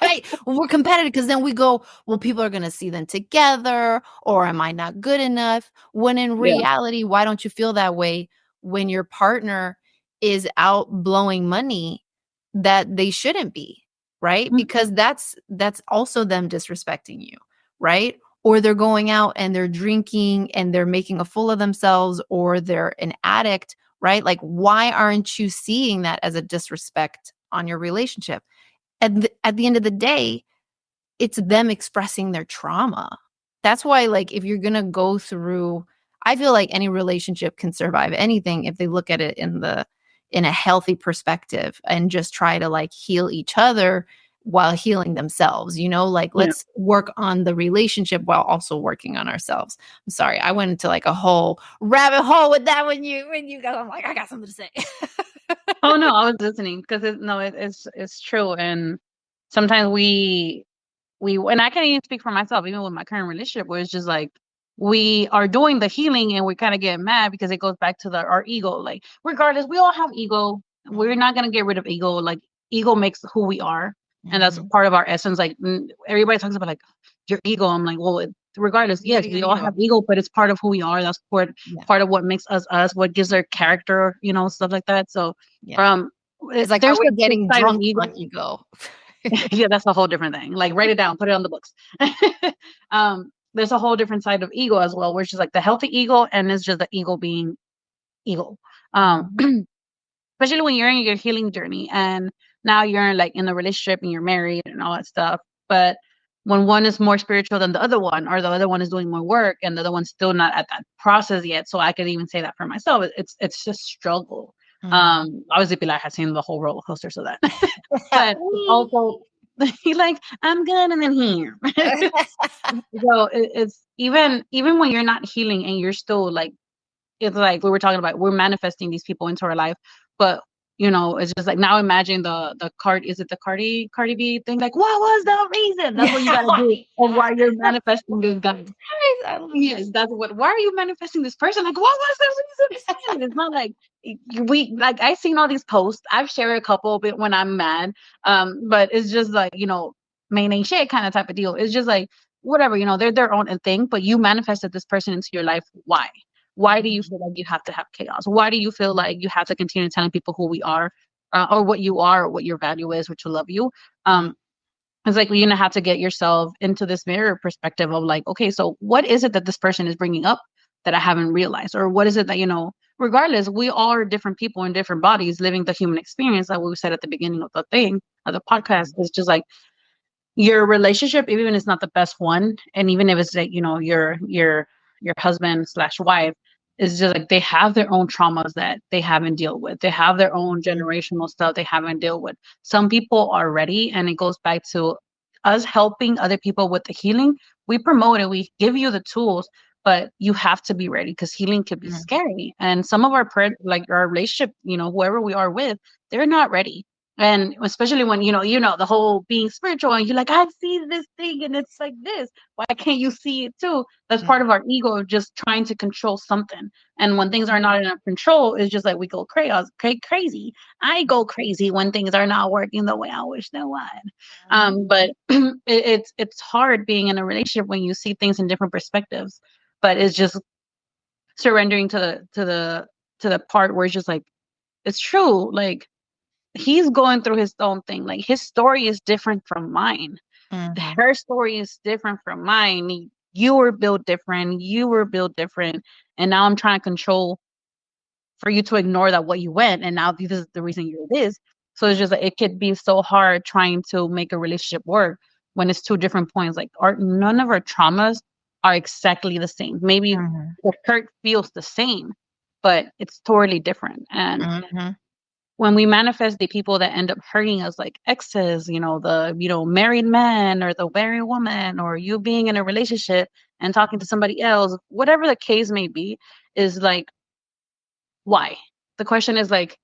Right. Well, we're competitive because then we go, well, people are going to see them together, or am I not good enough? When in Yeah. reality, why don't you feel that way when your partner is out blowing money that they shouldn't be, right? Mhm. Because that's also them disrespecting you, right? Or they're going out and they're drinking and they're making a fool of themselves, or they're an addict, right? Like, why aren't you seeing that as a disrespect on your relationship? At the end of the day, it's them expressing their trauma. That's why, like, if you're gonna go through, I feel like any relationship can survive anything if they look at it in a healthy perspective and just try to like heal each other while healing themselves. Like, Yeah. let's work on the relationship while also working on ourselves. I'm sorry, I went into like a whole rabbit hole with that when you guys. I'm like, I got something to say. Oh no, I was listening because it's true, and sometimes we and I can't even speak for myself, even with my current relationship, where it's just like we are doing the healing and we kind of get mad because it goes back to our ego. Like, regardless, we all have ego. We're not gonna get rid of ego. Like, ego makes who we are, and that's Mhm. part of our essence. Like, everybody talks about like your ego. I'm like, well, regardless, yes, Everybody got we all ego. have ego, but it's part of who we are. That's Yeah. part of what makes us us, what gives our character, stuff like that. So, Yeah. um, It's like, are there's we the getting side of drunk ego. on ego? Yeah, that's a whole different thing. Like, write it down, put it on the books. There's a whole different side of ego as well, where it's just like the healthy ego, and it's just the ego being ego. Um, Mhm, especially when you're in your healing journey, and now you're in a relationship and you're married and all that stuff. But when one is more spiritual than the other one, or the other one is doing more work and the other one's still not at that process yet, so I could even say that for myself, it's just struggle. mhm. Obviously Pilar has seen the whole roller coaster, so that. But also, he like, I'm good and then here. So it's even when you're not healing and you're still like, it's like we were talking about, we're manifesting these people into our life, but it's just like, now imagine the card, is it the Cardi B thing? Like, what was the reason? That's what you gotta do of why you're manifesting this guy. I love Yes, that's what. Why are you manifesting this person? Like, what was the reason? It's not like we like. I've seen all these posts. I've shared a couple of it when I'm mad. But it's just like, main ain't shit kind of type of deal. It's just like, whatever. They're their own thing. But you manifested this person into your life. Why? Why do you Mhm, feel like you have to have chaos? Why do you feel like mhm, you have to continue telling people who we are, or what you are, or what your value is, or to love you? mhm, It's like, you're gonna have to get yourself into this mirror perspective of like, okay, so what is it that this person is bringing up that I haven't realized, or what is it that regardless, we all are different people in different bodies living the human experience, like we said at the beginning of the thing of the podcast. mhm, Is just like, your relationship, even if it's not the best one, and even if it's like, your husband slash wife, is just like, they have their own traumas that they haven't dealt with. They have their own generational stuff they haven't dealt with. Some people are ready, and it goes back to us helping other people with the healing. We promote it, we give you the tools, but you have to be ready, because healing could be mhm, scary. And some of our like our relationship, whoever we are with, they're not ready. And especially when the whole being spiritual, and you're like, I see this thing and it's like this. Why can't you see it too? That's mhm, part of our ego just trying to control something. And when things are mhm, not in our control, it's just like we go crazy. I go crazy when things are not working the way I wish they would. mhm. But it's hard being in a relationship when you see things in different perspectives. but it's just surrendering to the part where it's just like, it's true. Like, he's going through his own thing. Like, his story is different from mine. Mhm. Her story is different from mine. You were built different. You were built different. And now I'm trying to control for you to ignore that what you went, and now this is the reason you're this. So it's just like, it could be so hard trying to make a relationship work when it's two different points. Like, our none of our traumas are exactly the same. Maybe Mhm. the hurt feels the same, but it's totally different. And Mhm. when we manifest the people that end up hurting us, like exes, the married man or the married woman, or you being in a relationship and talking to somebody else, whatever the case may be, is like, why? The question is like,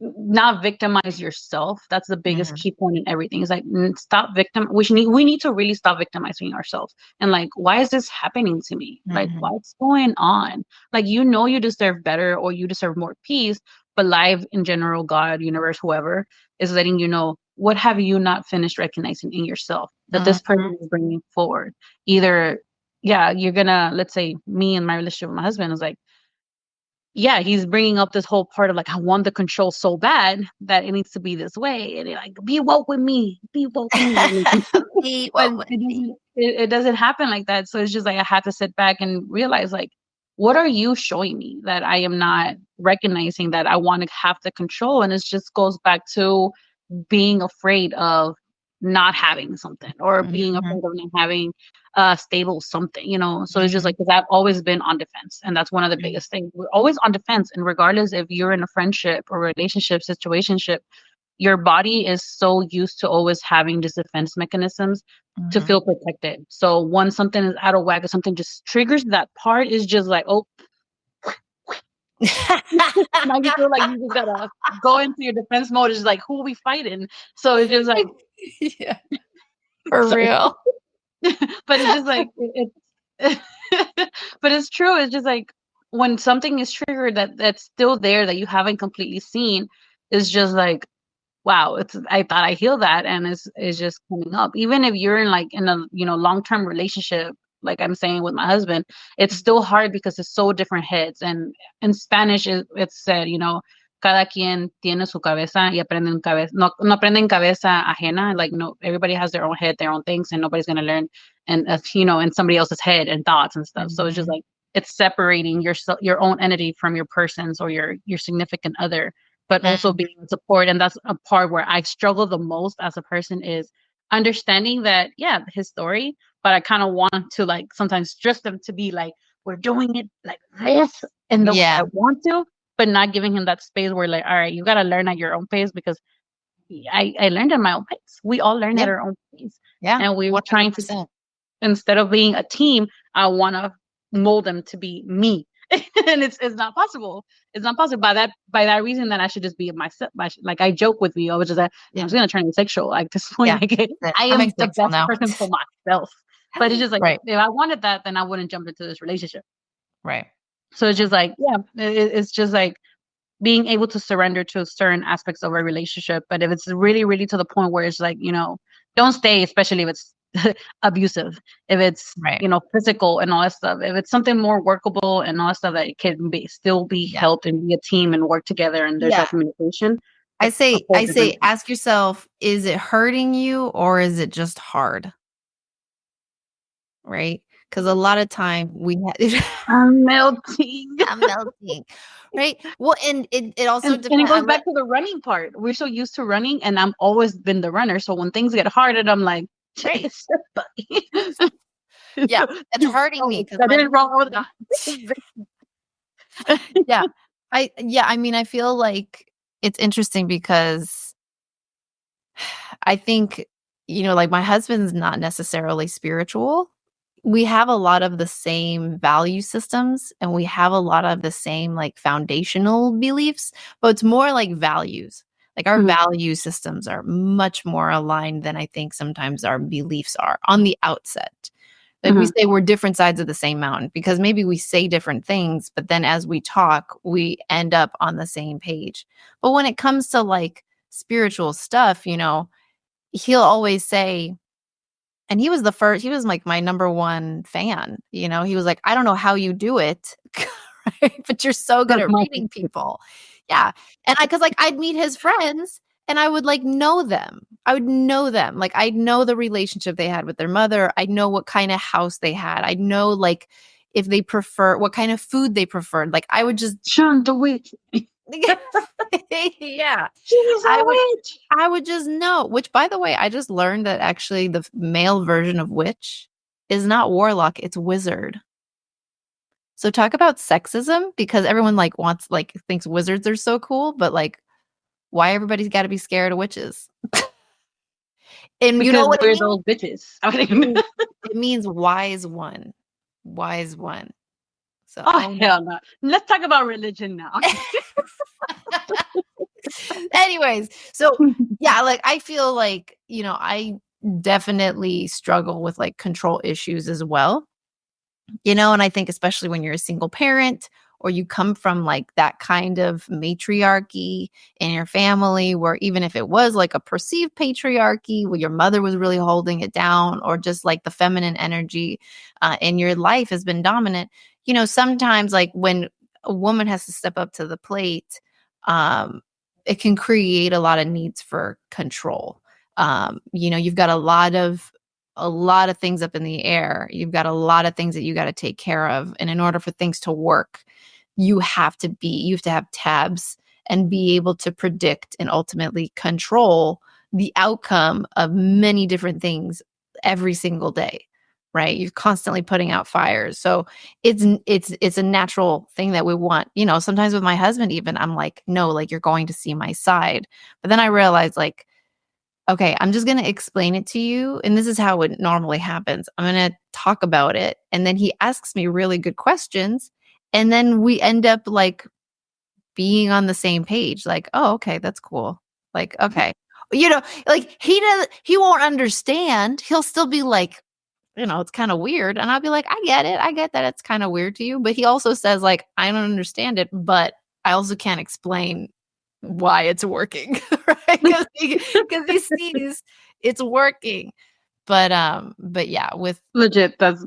not victimize yourself. That's the biggest Mhm. key point in everything. Is like, stop victim. We need to really stop victimizing ourselves. And like, why is this happening to me? Like, Mhm. what's going on? Like, you deserve better, or you deserve more peace. But life in general, God, universe, whoever, is letting you know, what have you not finished recognizing in yourself that this Mhm. person is bringing forward. Either, yeah, you're gonna, let's say, me and my relationship with my husband is like, yeah, he's bringing up this whole part of like, I want the control so bad that it needs to be this way, and like, be woke with me, Be but what would it doesn't happen like that. So it's just like, I had to sit back and realize, like, what are you showing me that I am not recognizing, that I want to have the control? And it just goes back to being afraid of not having something, or being Mhm. afraid of not having stable something, so it's just Mhm. like, because I've always been on defense, and that's one of the Mhm. biggest things. We're always on defense, and regardless if you're in a friendship or relationship situationship, your body is so used to always having these defense mechanisms to Mhm. feel protected. So once something is out of whack, or something just triggers that part, is just like, oh, now you feel like you just gotta go into your defense mode. It's like, who are we fighting? So it's just like, Yeah, for sorry. real. But it's just like, but it's true. It's just like, when something is triggered that's still there, that you haven't completely seen, it's just like, wow, I thought I healed that, and it's just coming up. Even if you're in, like, in a, long-term relationship, like I'm saying with my husband, it's still hard because it's so different heads. And in Spanish, it's said, cada quien tiene su cabeza y aprenden cabeza, no aprenden cabeza ajena. Like, no, everybody has their own head, their own things, and nobody's gonna learn and in somebody else's head and thoughts and stuff. So it's just Mhm. like, it's separating your own entity from your persons, or your significant other, but also Mhm. being in support. And that's a part where I struggle the most as a person, is understanding that, yeah, his story, but I kind of want to, like, sometimes stress them to be like, we're doing it like this in the way I Yeah. want to, but not giving him that space where, like, all right, you got to learn at your own pace, because I learned at my own pace. We all learn at Yeah. our own pace. Yeah. And we're trying to, 100%. instead of being a team, I want to mold them to be me. And it's not possible. It's not possible. By that reason, then I should just be myself. Like, I joke with you, I was just like, I'm Yeah. just gonna turn sexual. Like, at this point, Yeah. like, That's it. I I'm am the asexual best now. person for myself. But it's just like, Right. if I wanted that, then I wouldn't jump into this relationship. Right. So it's just like, yeah, it's just like being able to surrender to certain aspects of a relationship. But if it's really, really to the point where it's like, don't stay, especially if it's abusive, if it's, Right. physical and all that stuff. If it's something more workable and all that stuff, that it can still be Yeah. helped and be a team and work together, and there's that Yeah. communication, I that's a say whole I different say thing. ask yourself, is it hurting you or is it just hard? Right? Because a lot of time we I'm melting. I'm melting, right? Well, and it also And it depends. goes back to the running part. We're so used to running, and I'm always been the runner. So when things get hard, and I'm like, Right. it's just funny. Yeah, it's hurting me Oh, because I my did it wrong. I was not like, yeah. I mean, I feel like it's interesting because I think, like my husband's not necessarily spiritual. We have a lot of the same value systems and we have a lot of the same like foundational beliefs, but it's more like values. Like our Mhm, value systems are much more aligned than I think sometimes our beliefs are on the outset. Like we mhm, say we're different sides of the same mountain because maybe we say different things, but then as we talk, we end up on the same page. But when it comes to like spiritual stuff, he'll always say, And he was like my number one fan. You know, he was like, I don't know how you do it, right? But you're so good at reading people. Yeah. And cause like I'd meet his friends and I would like know them. I would know them. Like I'd know the relationship they had with their mother. I'd know what kind of house they had. I'd know like if they prefer what kind of food they preferred. Like I would just Sean the witch. yeah. She's a witch. I would just know, which by the way, I just learned that actually the male version of witch is not warlock, it's wizard. So talk about sexism because everyone like thinks wizards are so cool, but like why everybody's got to be scared of witches? And you know Because what it we're means? those bitches. It means wise one. Wise one. So Oh hell no. Let's talk about religion now. anyways, so yeah, like I feel like, you know, I definitely struggle with like control issues as well. You know, and I think especially when you're a single parent or you come from like that kind of matriarchy in your family, where even if it was like a perceived patriarchy where your mother was really holding it down, or just like the feminine energy in your life has been dominant, you know, sometimes like when a woman has to step up to the plate, um, it can create a lot of needs for control. You know, you've got a lot of things up in the air. You've got a lot of things that you got to take care of. And in order for things to work, you have to have tabs and be able to predict and ultimately control the outcome of many different things every single day, right? You're constantly putting out fires. So it's a natural thing that we want. You know, sometimes with my husband, even I'm like, no, like you're going to see my side. But then I realized like, okay, I'm just going to explain it to you. And this is how it normally happens. I'm going to talk about it. And then he asks me really good questions. And then we end up like being on the same page. Like, oh, okay, that's cool. Like, okay. You know, like he won't understand. He'll still be like, you know, it's kind of weird. And I'll be like, I get it. I get that it's kind of weird to you. But he also says, like, I don't understand it, but I also can't explain why it's working, right? Because he sees it's working. But yeah, with Legit, that's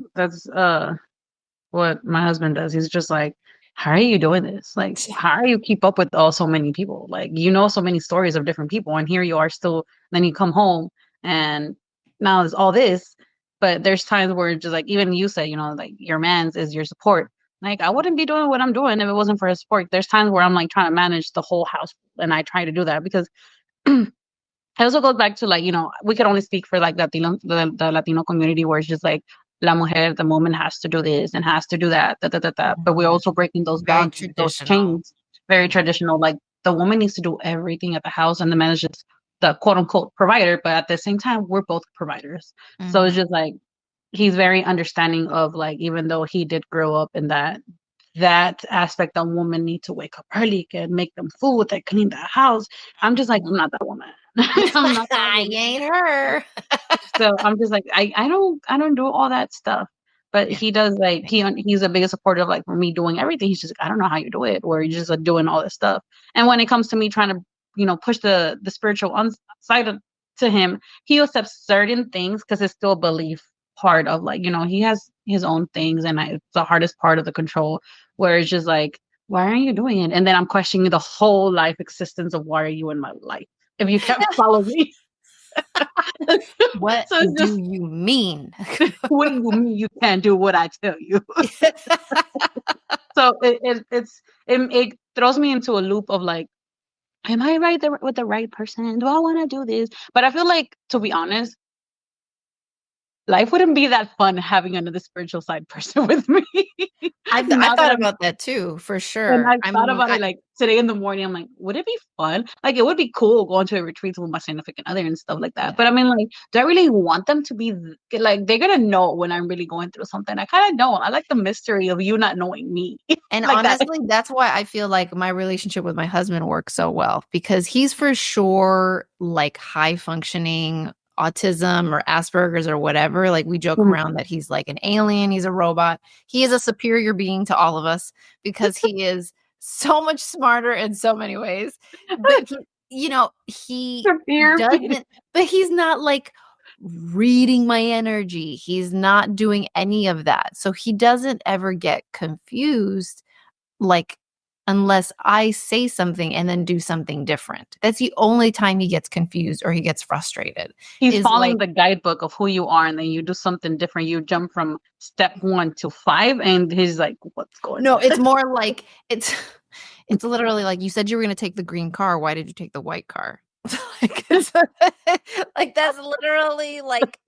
what my husband does. He's just like, how are you doing this? Like, how are you keep up with so many people? Like, you know, so many stories of different people, and here you are still. Then you come home, and now there's all this. But there's times where just like even you say, you know, like your man's is your support. Like I wouldn't be doing what I'm doing if it wasn't for his support. There's times where I'm like trying to manage the whole house, and I try to do that because it also goes back to like, you know, we could only speak for like the Latino community where it's just like la mujer, the woman has to do this and has to do that, but we're also breaking those very boundaries, those traditional. chains, very traditional. Like the woman needs to do everything at the house and the man is just the quote unquote provider, but at the same time, we're both providers. So it's Mhm. just like he's very understanding of like even though he did grow up in that aspect of women need to wake up early and make them food, they clean the house. I'm just like, I'm not that woman. I'm not that I woman. ain't her. So I'm just like, I don't do all that stuff. But Yeah. he does like he's a biggest supporter of like for me doing everything. He's just like, I don't know how you do it, or you're just like doing all this stuff. And when it comes to me trying to, you know, push the spiritual side to him, he accepts certain things because it's still a belief part of like, you know, he has his own things, and it's the hardest part of the control, where it's just like, why aren't you doing it? And then I'm questioning the whole life existence of why are you in my life if you can't follow me. What So it's do just, you mean? what do you mean you can't do what I tell you? So it throws me into a loop of like, am I right there with the right person? Do I want to do this? But I feel like, to be honest, life wouldn't be that fun having another spiritual side person with me. I Now that thought I'm about that too, for And sure. I thought about it like today in the morning. I'm like, would it be fun? Like, it would be cool going to a retreat with my significant other and stuff like that. Yeah. But I mean, like, do I really want them to be like, they're gonna know when I'm really going through something? I kind of don't. I like the mystery of you not knowing me And like that. honestly, that's why I feel like my relationship with my husband works so well because he's for sure like high functioning autism or Asperger's or whatever. Like we joke Mhm. around that he's like an alien, he's a robot. He is a superior being to all of us because he is so much smarter in so many ways. But he, you know, he Fear me. doesn't, but he's not like reading my energy. He's not doing any of that. So he doesn't ever get confused, like, unless I say something and then do something different. That's the only time he gets confused or he gets frustrated. He's Is following like, the guidebook of who you are, and then you do something different. You jump from step 1 to 5, and he's like, "What's going no, on?" it's more like it's literally like, you said you were going to take the green car. Why did you take the white car? Like, it's like, that's literally like,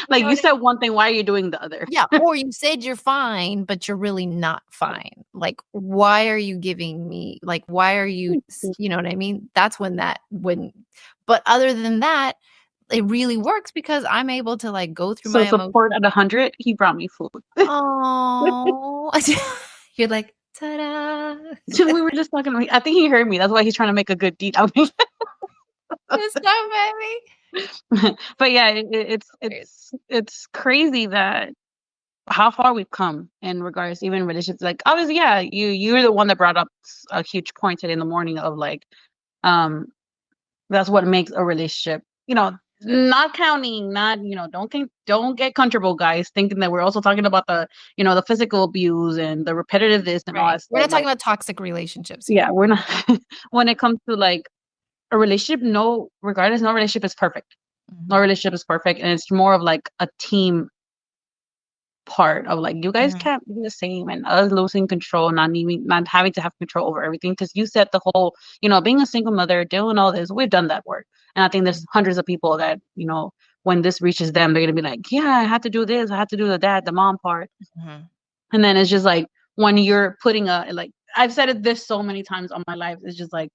Like, know you what I said one thing, why are you doing the other? Yeah, or you said you're fine, but you're really not fine. Like, why are you giving me like, why are you you know what I mean? That's when but other than that, it really works because I'm able to, like, go through So my emotions. support at 100, he brought me food. Oh, you're like, "Ta-da." We were just talking, I think he heard me. That's why he's trying to make a good deed out of me. It's so funny. But yeah, Weird. it's crazy that how far we've come in regards to even relationships. Like, obviously, yeah, you're the one that brought up a huge point today in the morning of like, um, that's what makes a relationship. Not counting, not don't get comfortable, guys, thinking that we're also talking about the physical abuse and the repetitive this and all Right. that We're stuff. not talking Like, about toxic relationships yeah, here. we're not. When it comes to like a relationship, no, regardless, no relationship is perfect. No Mhm. relationship is perfect, and it's more of like a team part of like you guys Mhm. can't be the same, and us losing control, not having to have control over everything, because you said the whole, being a single mother, doing all this, we've done that work. And I think there's hundreds of people that, when this reaches them, they're gonna be like, yeah, I had to do this, I had to do the dad, the mom part. Mhm. And then it's just like, when you're putting like, I've said it this so many times on my life, it's just like,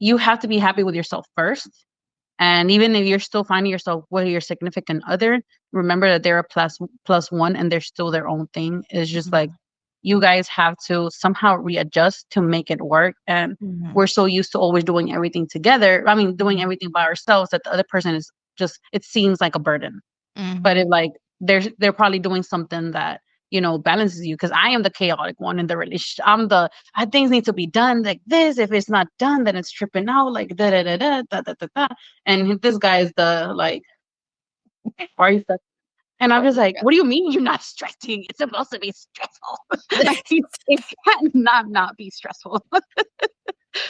you have to be happy with yourself first. And even if you're still finding yourself with your significant other, remember that they're a plus one, and they're still their own thing. It's just like, Mhm. you guys have to somehow readjust to make it work. And Mhm. we're so used to always doing everything together. I mean, doing Mhm. everything by ourselves, that the other person is just, it seems like a burden. But Mhm. it like, they're probably doing something that, balances you. Because I am the chaotic one in the relationship. Things need to be done like this. If it's not done, then it's tripping out, like da da da da da da da da. And this guy is the like, why are you stuck? And I'm Why are just you like, what do stressed? you mean you're not stressing? It's supposed to be stressful. Like, it can't not be stressful.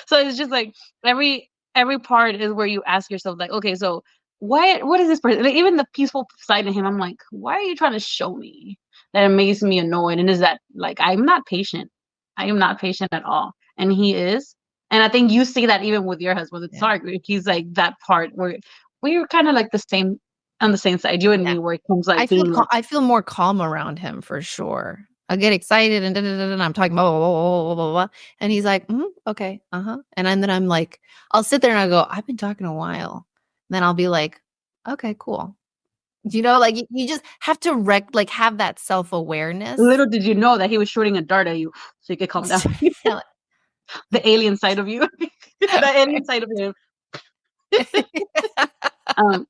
So it's just like, every part is where you ask yourself, like, okay, so what is this person, like, even the peaceful side of him, I'm like, why are you trying to show me that? It makes me annoyed. And is that like, I'm not patient. I am not patient at all. And he is. And I think you see that even with your husband. It's Yeah. hard. He's like that part where we were kind of like the same, on the same side, you and Yeah. me, where it comes like being like, I feel more calm around him for sure. I get excited and da, da, da, da, and I'm talking blah, blah, blah, blah, blah, blah, blah, and he's like, "Mhm, okay, uh-huh." Then I'm like, I'll sit there and I go, "I've been talking a while." Then I'll be like, "Okay, cool." Like, you just have to like, have that self-awareness. little did you know that he was shooting a dart at you so you could calm down. Yeah, The alien side of you. The alien side of him. Um,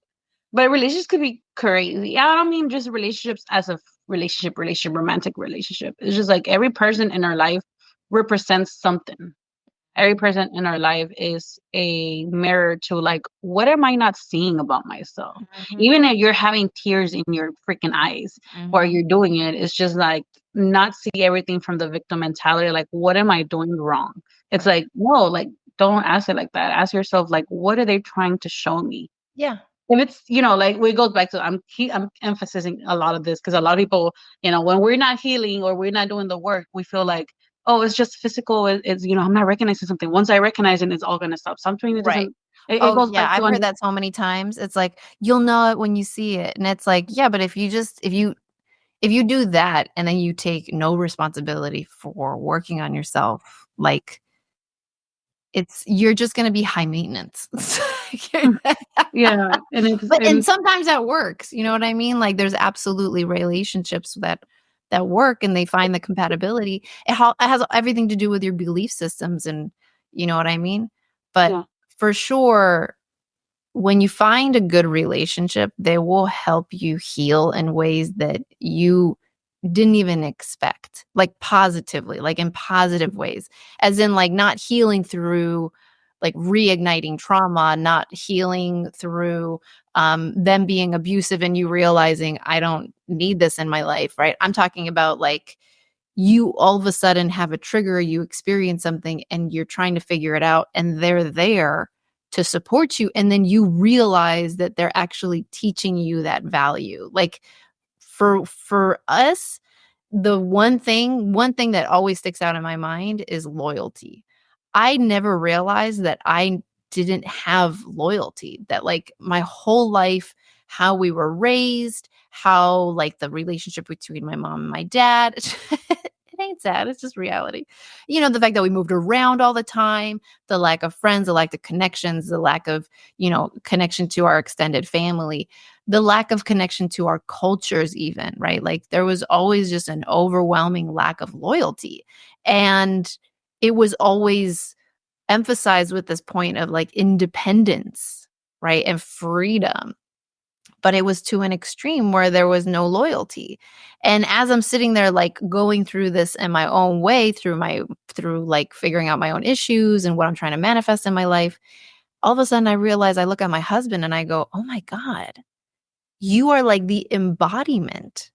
But relationships could be crazy. I don't mean just relationships as a relationship, romantic relationship. It's just like, every person in our life represents something. Every person in our life is a mirror to like, what am I not seeing about myself? Mhm, Even if you're having tears in your freaking eyes while mhm, you're doing it, it's just like, not see everything from the victim mentality. Like, what am I doing wrong? It's right. like, no, like, don't ask it like that. Ask yourself, like, what are they trying to show me? Yeah. If it's, like, we goes back to, I'm emphasizing a lot of this because a lot of people, when we're not healing or we're not doing the work, we feel like, oh, it's just physical. It's, I'm not recognizing something. Once I recognize it, it's all gonna stop. Sometimes it Right. doesn't. It Oh, goes yeah, back to I've heard that so many times. It's like, "You'll know it when you see it," and it's like, yeah, but if you do that and then you take no responsibility for working on yourself, like, you're just gonna be high maintenance. yeah, and it's And and sometimes that works, you know what I mean? Like, there's absolutely relationships that work and they find the compatibility. It has everything to do with your belief systems and you know what I mean? But yeah, for sure, when you find a good relationship, they will help you heal in ways that you didn't even expect, like positively, like in positive ways, as in like not healing through like reigniting trauma, not healing through them being abusive and you realizing I don't need this in my life, right? I'm talking about like you all of a sudden have a trigger, you experience something and you're trying to figure it out and they're there to support you. And then you realize that they're actually teaching you that value. Like for us, the one thing that always sticks out in my mind is loyalty. I never realized that I didn't have loyalty, that like my whole life, how we were raised, how like the relationship between my mom and my dad, it ain't sad, it's just reality. You know, the fact that we moved around all the time, the lack of friends, the lack of connections, the lack of, you know, connection to our extended family, the lack of connection to our cultures even, right? Like there was always just an overwhelming lack of loyalty. And it was always emphasized with this point of like independence, right? And freedom. But it was to an extreme where there was no loyalty. And as I'm sitting there like going through this in my own way through like figuring out my own issues and what I'm trying to manifest in my life, all of a sudden I realize I look at my husband and I go, "Oh my God, you are like the embodiment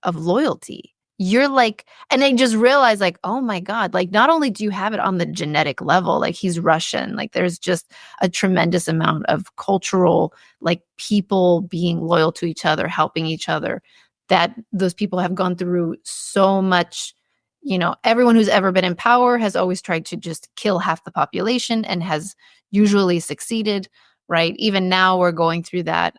of loyalty." You're like, and I just realized like, oh my God, like not only do you have it on the genetic level, like he's Russian, like there's just a tremendous amount of cultural, like people being loyal to each other, helping each other, that those people have gone through so much. You know, everyone who's ever been in power has always tried to just kill half the population and has usually succeeded, right? Even now we're going through that.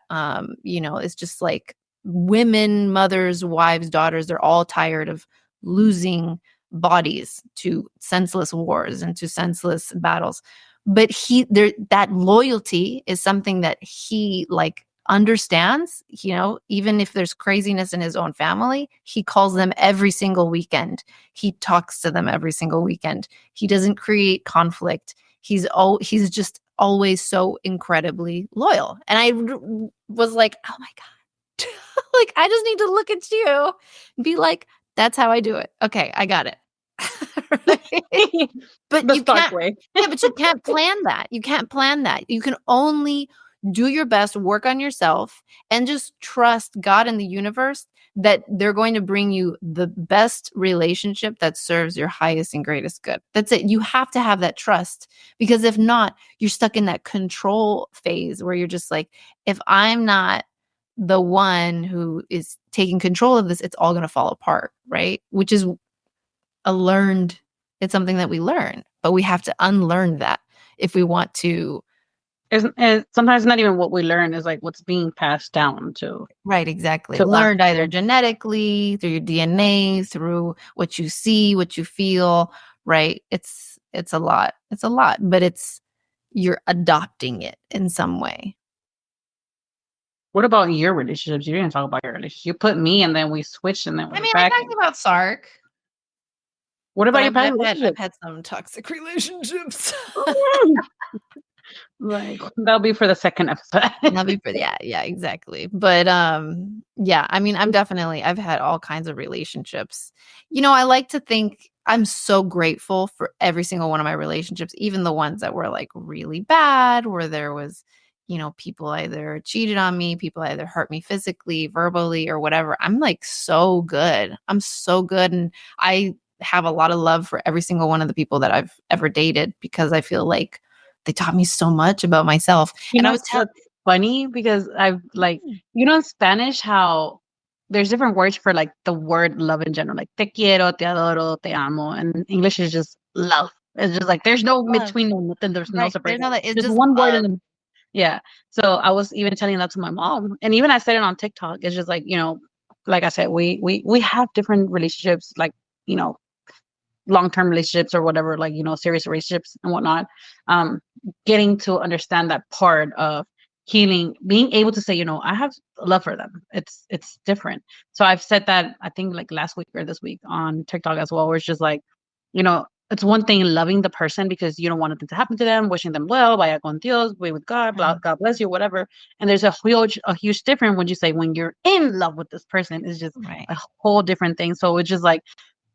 You know, it's just like women, mothers, wives, daughters, they're all tired of losing bodies to senseless wars and to senseless battles. But that loyalty is something that he like understands, you know, even if there's craziness in his own family, he calls them every single weekend. He talks to them every single weekend. He doesn't create conflict. He's just always so incredibly loyal. And I was like, oh my God. Like, I just need to look at you and be like, that's how I do it. Okay, I got it. Right? But The you Stark can't, way. yeah, but you can't plan that. You can't plan that. You can only do your best, work on yourself, and just trust God and the universe that they're going to bring you the best relationship that serves your highest and greatest good. That's it. You have to have that trust, because if not, you're stuck in that control phase where you're just like, if I'm not the one who is taking control of this, it's all going to fall apart, right? Which is it's something that we learn, but we have to unlearn that if we want to. And sometimes not even what we learn is like what's being passed down to. Right, exactly. To us. Learned either genetically, through your DNA, through what you see, what you feel, right? It's a lot. It's a lot, but you're adopting it in some way. What about your relationships? You didn't talk about your relationship. You put me and then we switched and then we're back. I talked about Sark. What about your past I've relationship? had some toxic relationships. Like that'll be for the second episode. That'll be yeah, exactly. But yeah, I mean, I've had all kinds of relationships. You know, I like to think I'm so grateful for every single one of my relationships, even the ones that were like really bad, where there was, you know, people either cheated on me, people either hurt me physically, verbally, or whatever. I'm like so good. I'm so good. And I have a lot of love for every single one of the people that I've ever dated, because I feel like they taught me so much about myself. And I was funny because I've like, you know, in Spanish, how there's different words for like the word love in general, like te quiero, te adoro, te amo. And English is just love. It's just like there's no between, nothing, there's no separation. It's There's just one word in the yeah. So I was even telling that to my mom, and even I said it on TikTok. It's just like, you know, like I said, we have different relationships, like, you know, long-term relationships or whatever, like, you know, serious relationships and whatnot. Getting to understand that part of healing, being able to say, you know, I have love for them. It's different. So I've said that, I think like last week or this week on TikTok as well, where it's just like, you know, it's one thing loving the person because you don't want anything to happen to them, wishing them well, vaya con Dios, be with God, blah, God bless you, whatever. And there's a huge difference when you say when you're in love with this person, it's just a whole different thing. So it's just like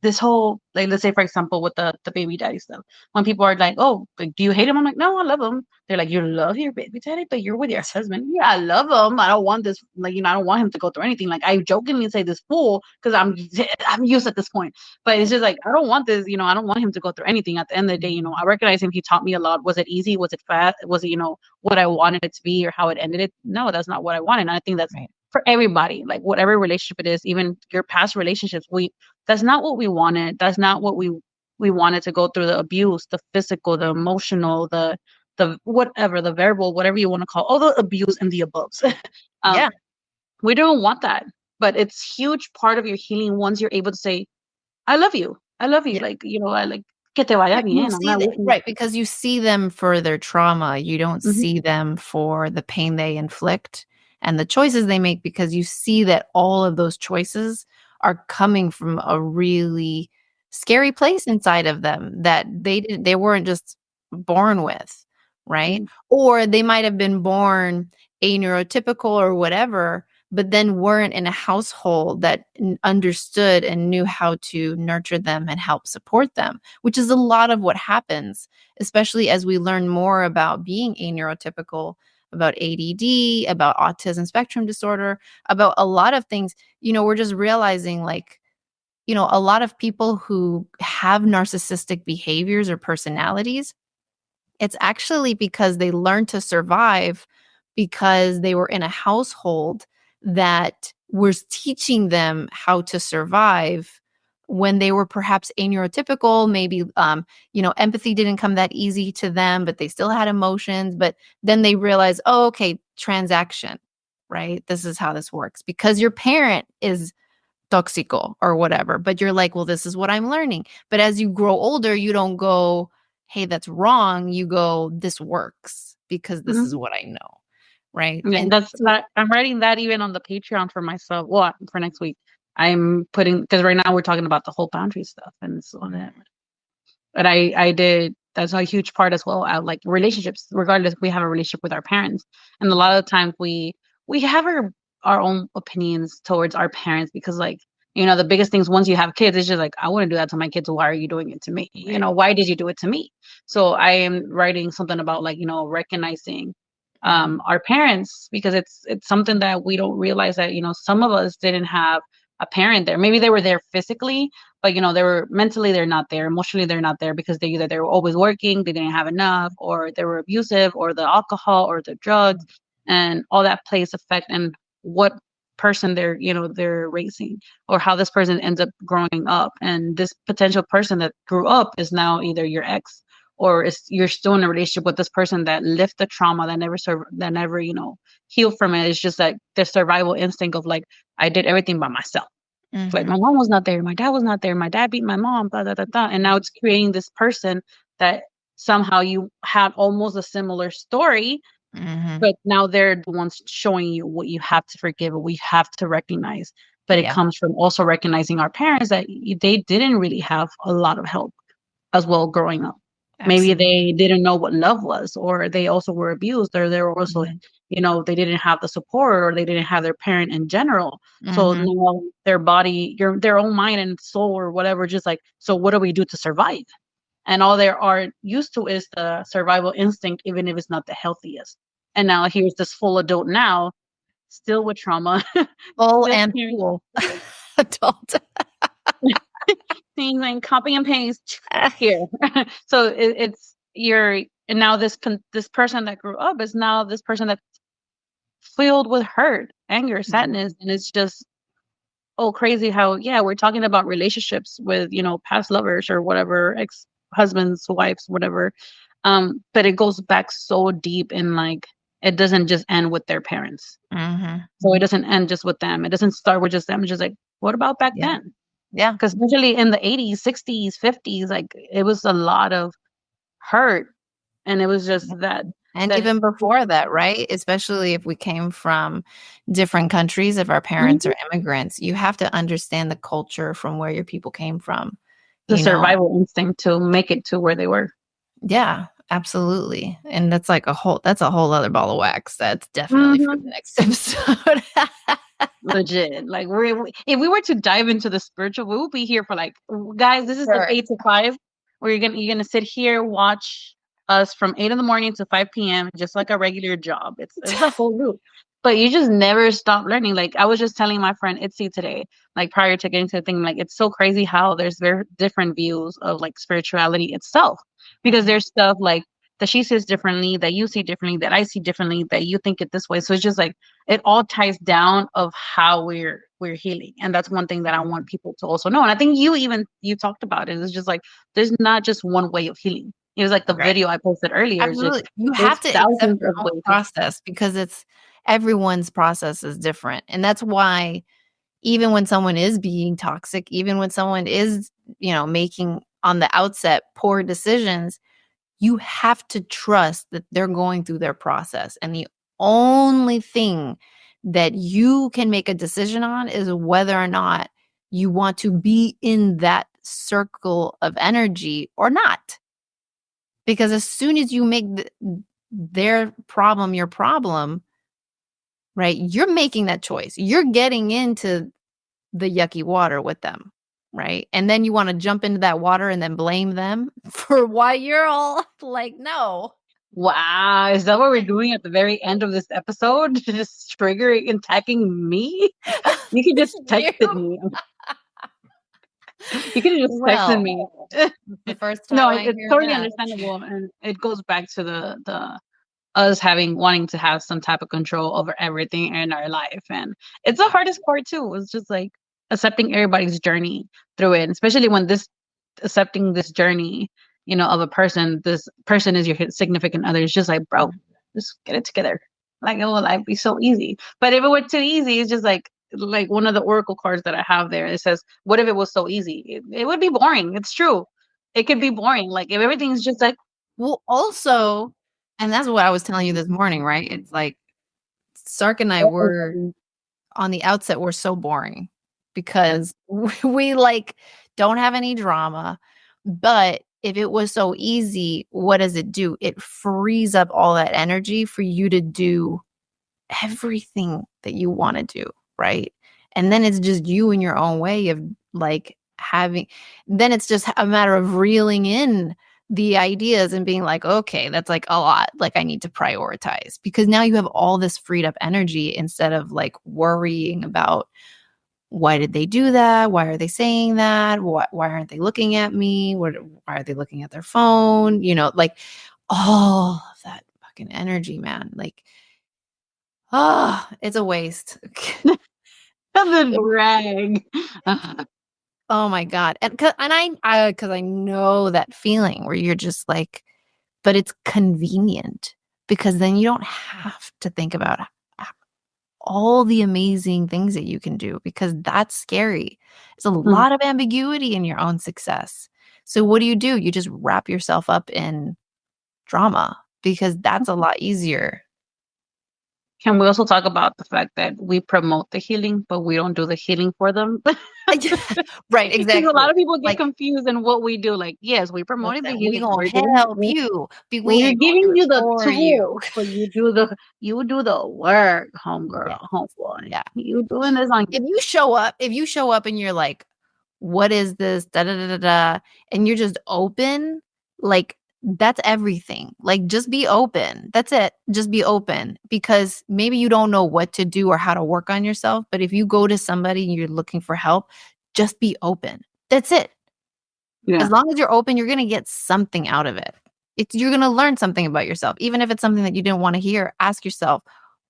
this whole, like, let's say for example with the baby daddy stuff, when people are like, oh, like, do you hate him? I'm like, no, I love him. They're like, you love your baby daddy, but you're with your husband. Yeah, I love him. I don't want this, like, I don't want him to go through anything. Like, I jokingly say this fool because I'm used at this point, but it's just like, I don't want this, I don't want him to go through anything. At the end of the day, I recognize him. He taught me a lot. Was it easy? Was it fast? Was it, what I wanted it to be or how it ended? It no, that's not what I wanted. And I think that's Right. for everybody, like whatever relationship it is, even your past relationships, that's not what we wanted. That's not what we wanted to go through, the abuse, the physical, the emotional, the whatever, the verbal, whatever you want to call, all the abuse and the aboves. Yeah. um, we don't want that, but it's huge part of your healing once you're able to say, I love you. I love you. Yeah. Like, I like, que te vaya You bien. I'm see not that, looking. right, because you see them for their trauma. You don't Mhm, see them for the pain they inflict and the choices they make, because you see that all of those choices are coming from a really scary place inside of them that they weren't just born with, right? mhm, Or they might have been born aneurotypical or whatever, but then weren't in a household that understood and knew how to nurture them and help support them, which is a lot of what happens, especially as we learn more about being aneurotypical, about ADD, about autism spectrum disorder, about a lot of things. We're just realizing, like, a lot of people who have narcissistic behaviors or personalities, it's actually because they learned to survive because they were in a household that was teaching them how to survive when they were perhaps aneurotypical. Maybe, empathy didn't come that easy to them, but they still had emotions. But then they realized, oh, okay, transaction, right? This is how this works because your parent is toxico or whatever. But you're like, well, this is what I'm learning. But as you grow older, you don't go, hey, that's wrong. You go, this works because this mhm. is what I know. Right. Yeah, And that's so, that. I'm writing that even on the Patreon for myself. Well, for next week, I'm putting, because right now we're talking about the whole boundary stuff and so on that. But I did. That's a huge part as well. I like relationships, regardless if we have a relationship with our parents, and a lot of times we have our own opinions towards our parents because, like, the biggest things once you have kids, it's just like, I wouldn't do that to my kids. Why are you doing it to me? right. Why did you do it to me? So I am writing something about, like, recognizing our parents, because it's something that we don't realize that, some of us didn't have a parent there. Maybe they were there physically, but they were mentally, they're not there. Emotionally, they're not there because they were always working, they didn't have enough, or they were abusive, or the alcohol or the drugs, and all that plays effect in what person they're raising, or how this person ends up growing up. And this potential person that grew up is now either your ex, or is you're still in a relationship with this person that lived the trauma, that never healed from it. It's just like the survival instinct of, like, I did everything by myself. Like, Mm-hmm. my mom was not there, my dad was not there, my dad beat my mom, blah, blah, blah, blah. And now it's creating this person that somehow you had almost a similar story, Mm-hmm. but now they're the ones showing you what you have to forgive, what we have to recognize. But it Yeah, comes from also recognizing our parents, that they didn't really have a lot of help as well growing up. Maybe absolutely. they didn't know what love was, or they also were abused, or they were also, Mm-hmm. they didn't have the support, or they didn't have their parent in general. So Mm-hmm. now their body, their own mind and soul or whatever, just like, so what do we do to survive? And all they are used to is the survival instinct, even if it's not the healthiest. And now here's this full adult now, still with trauma, Full still and carrying full adult. things and copy and paste here. So it's you're, and now this person that grew up is now this person that's filled with hurt, anger, Mhm. sadness, and it's just, oh, crazy how, yeah, we're talking about relationships with past lovers or whatever, ex husbands, wives, whatever. But it goes back so deep, in, like, it doesn't just end with their parents. Mhm. So it doesn't end just with them. It doesn't start with just them. It's just like, what about back Yeah. then? Yeah. Because usually in the 80s, 60s, 50s, like, it was a lot of hurt, and it was just And that even before that, right? Especially if we came from different countries, if our parents Mhm. are immigrants, you have to understand the culture from where your people came from, The you know? survival instinct to make it to where they were. Yeah, absolutely. And that's a whole other ball of wax. That's definitely for the Mhm. next episode. Legit. Like if we were to dive into the spiritual, we would be here for like, guys, this is an Sure. 8 to 5 where you're gonna sit here, watch us from 8 in the morning to 5 p.m. just like a regular job. It's a whole loop. But you just never stop learning. Like I was just telling my friend Itzy today, like prior to getting to the thing, like it's so crazy how there's very different views of like spirituality itself. Because there's stuff like that she sees differently, that you see differently, that I see differently, that you think it this way. So it's just like it all ties down of how we're healing, and that's one thing that I want people to also know. And I think you talked about it. It's just like there's not just one way of healing. It was like the Right. video I posted earlier. It's just Absolutely. You there's have to accept thousands your of own ways. process because everyone's process is different. And that's why even when someone is being toxic, even when someone is, making on the outset poor decisions, you have to trust that they're going through their process. And the only thing that you can make a decision on is whether or not you want to be in that circle of energy or not. Because as soon as you make their problem your problem, right, you're making that choice. You're getting into the yucky water with them, right? And then you want to jump into that water and then blame them for why you're all like, no. Wow, is that what we're doing at the very end of this episode? Just triggering, attacking me? You could just You. texted me. You could have just texted Well, me. the first time No, I it's hear totally that. understandable, and it goes back to the us wanting to have some type of control over everything in our life, and it's the hardest part too. It's just like accepting everybody's journey through it, and especially when this accepting this journey, of a person. This person is your significant other. It's just like, bro, just get it together. Like it will like be so easy. But if it were too easy, it's just like one of the oracle cards that I have there. It says, "What if it was so easy? It would be boring." It's true. It could be boring. Like if everything's just like, Well, also, and that's what I was telling you this morning, right? It's like Sark and I were on the outset, we're so boring because we like don't have any drama. But if it was so easy, what does it do? It frees up all that energy for you to do everything that you want to do, right? And then it's just you in your own way of like then it's just a matter of reeling in the ideas and being like, okay, that's like a lot. Like I need to prioritize because now you have all this freed up energy instead of like worrying about why did they do that? Why are they saying that? Why aren't they looking at me? Why are they looking at their phone? Like all of that fucking energy, man. Like, it's a waste. the drag. Oh my God. Because I know that feeling where you're just like, but it's convenient because then you don't have to think about all the amazing things that you can do because that's scary. There's a lot of ambiguity in your own success. So what do? You just wrap yourself up in drama because that's a lot easier. Can we also talk about the fact that we promote the healing, but we don't do the healing for them? Right, Because a exactly. lot of people get Like, confused in what we do. Like, yes, we promoted the listen, we healing. gonna help you, but we We're ain't gonna giving do it you the for you. tools, but you do the work, Yeah, homegirl, homeboy. yeah. You doing this on If you show up and you're like, what is this? Da da da da da, and you're just open, like that's everything. Like just be open. That's it. Just be open because maybe you don't know what to do or how to work on yourself. But if you go to somebody and you're looking for help, just be open. That's it. yeah. As long as you're open, you're gonna get something out of it. You're gonna learn something about yourself. Even if it's something that you didn't want to hear, ask yourself,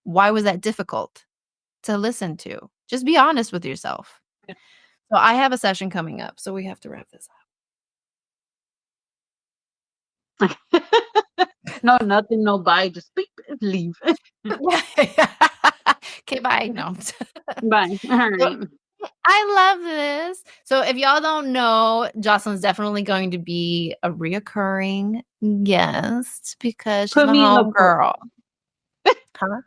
why was that difficult to listen to? Just be honest with yourself. So I have a session coming up, so we have to wrap this No, nothing, no bye. Just beep, leave. up. Okay, bye. No. Bye. All So right. I love this. So if y'all don't know, Joseline's definitely going to be a reoccurring guest because she's Put my me in the home book. girl. Huh?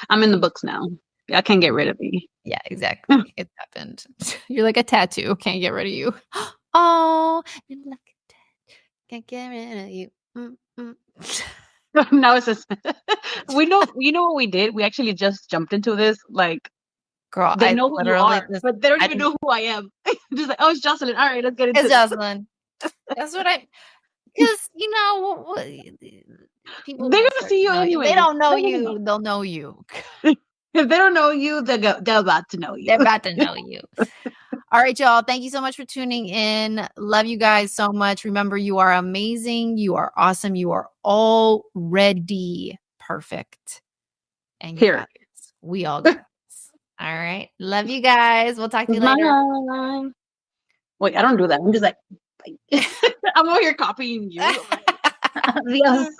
I'm in the books now. I can't get rid of me. Yeah, exactly. It happened. You're like a tattoo. Can't get rid of you. Oh, you're like a tattoo. Can't get rid of you. Now it's just we know you know what we did? We actually just jumped into this like Girl, They I know who you literally are, just but they don't I even know who I am. Just like, oh, it's Josseline. All right, let's get into it's this. Josseline. That's what I because people They're will gonna start see to you know you. If they anyways. don't know They're gonna know. you, they'll know you. If they don't know you, they're about to know you. They're about to know you. All right, y'all. Thank you so much for tuning in. Love you guys so much. Remember, you are amazing. You are awesome. You are already perfect. And you Here. got this. We all got this. All right. Love you guys. We'll talk to you later. Bye. Wait, I don't do that. I'm just like, I'm over here copying you. Adios.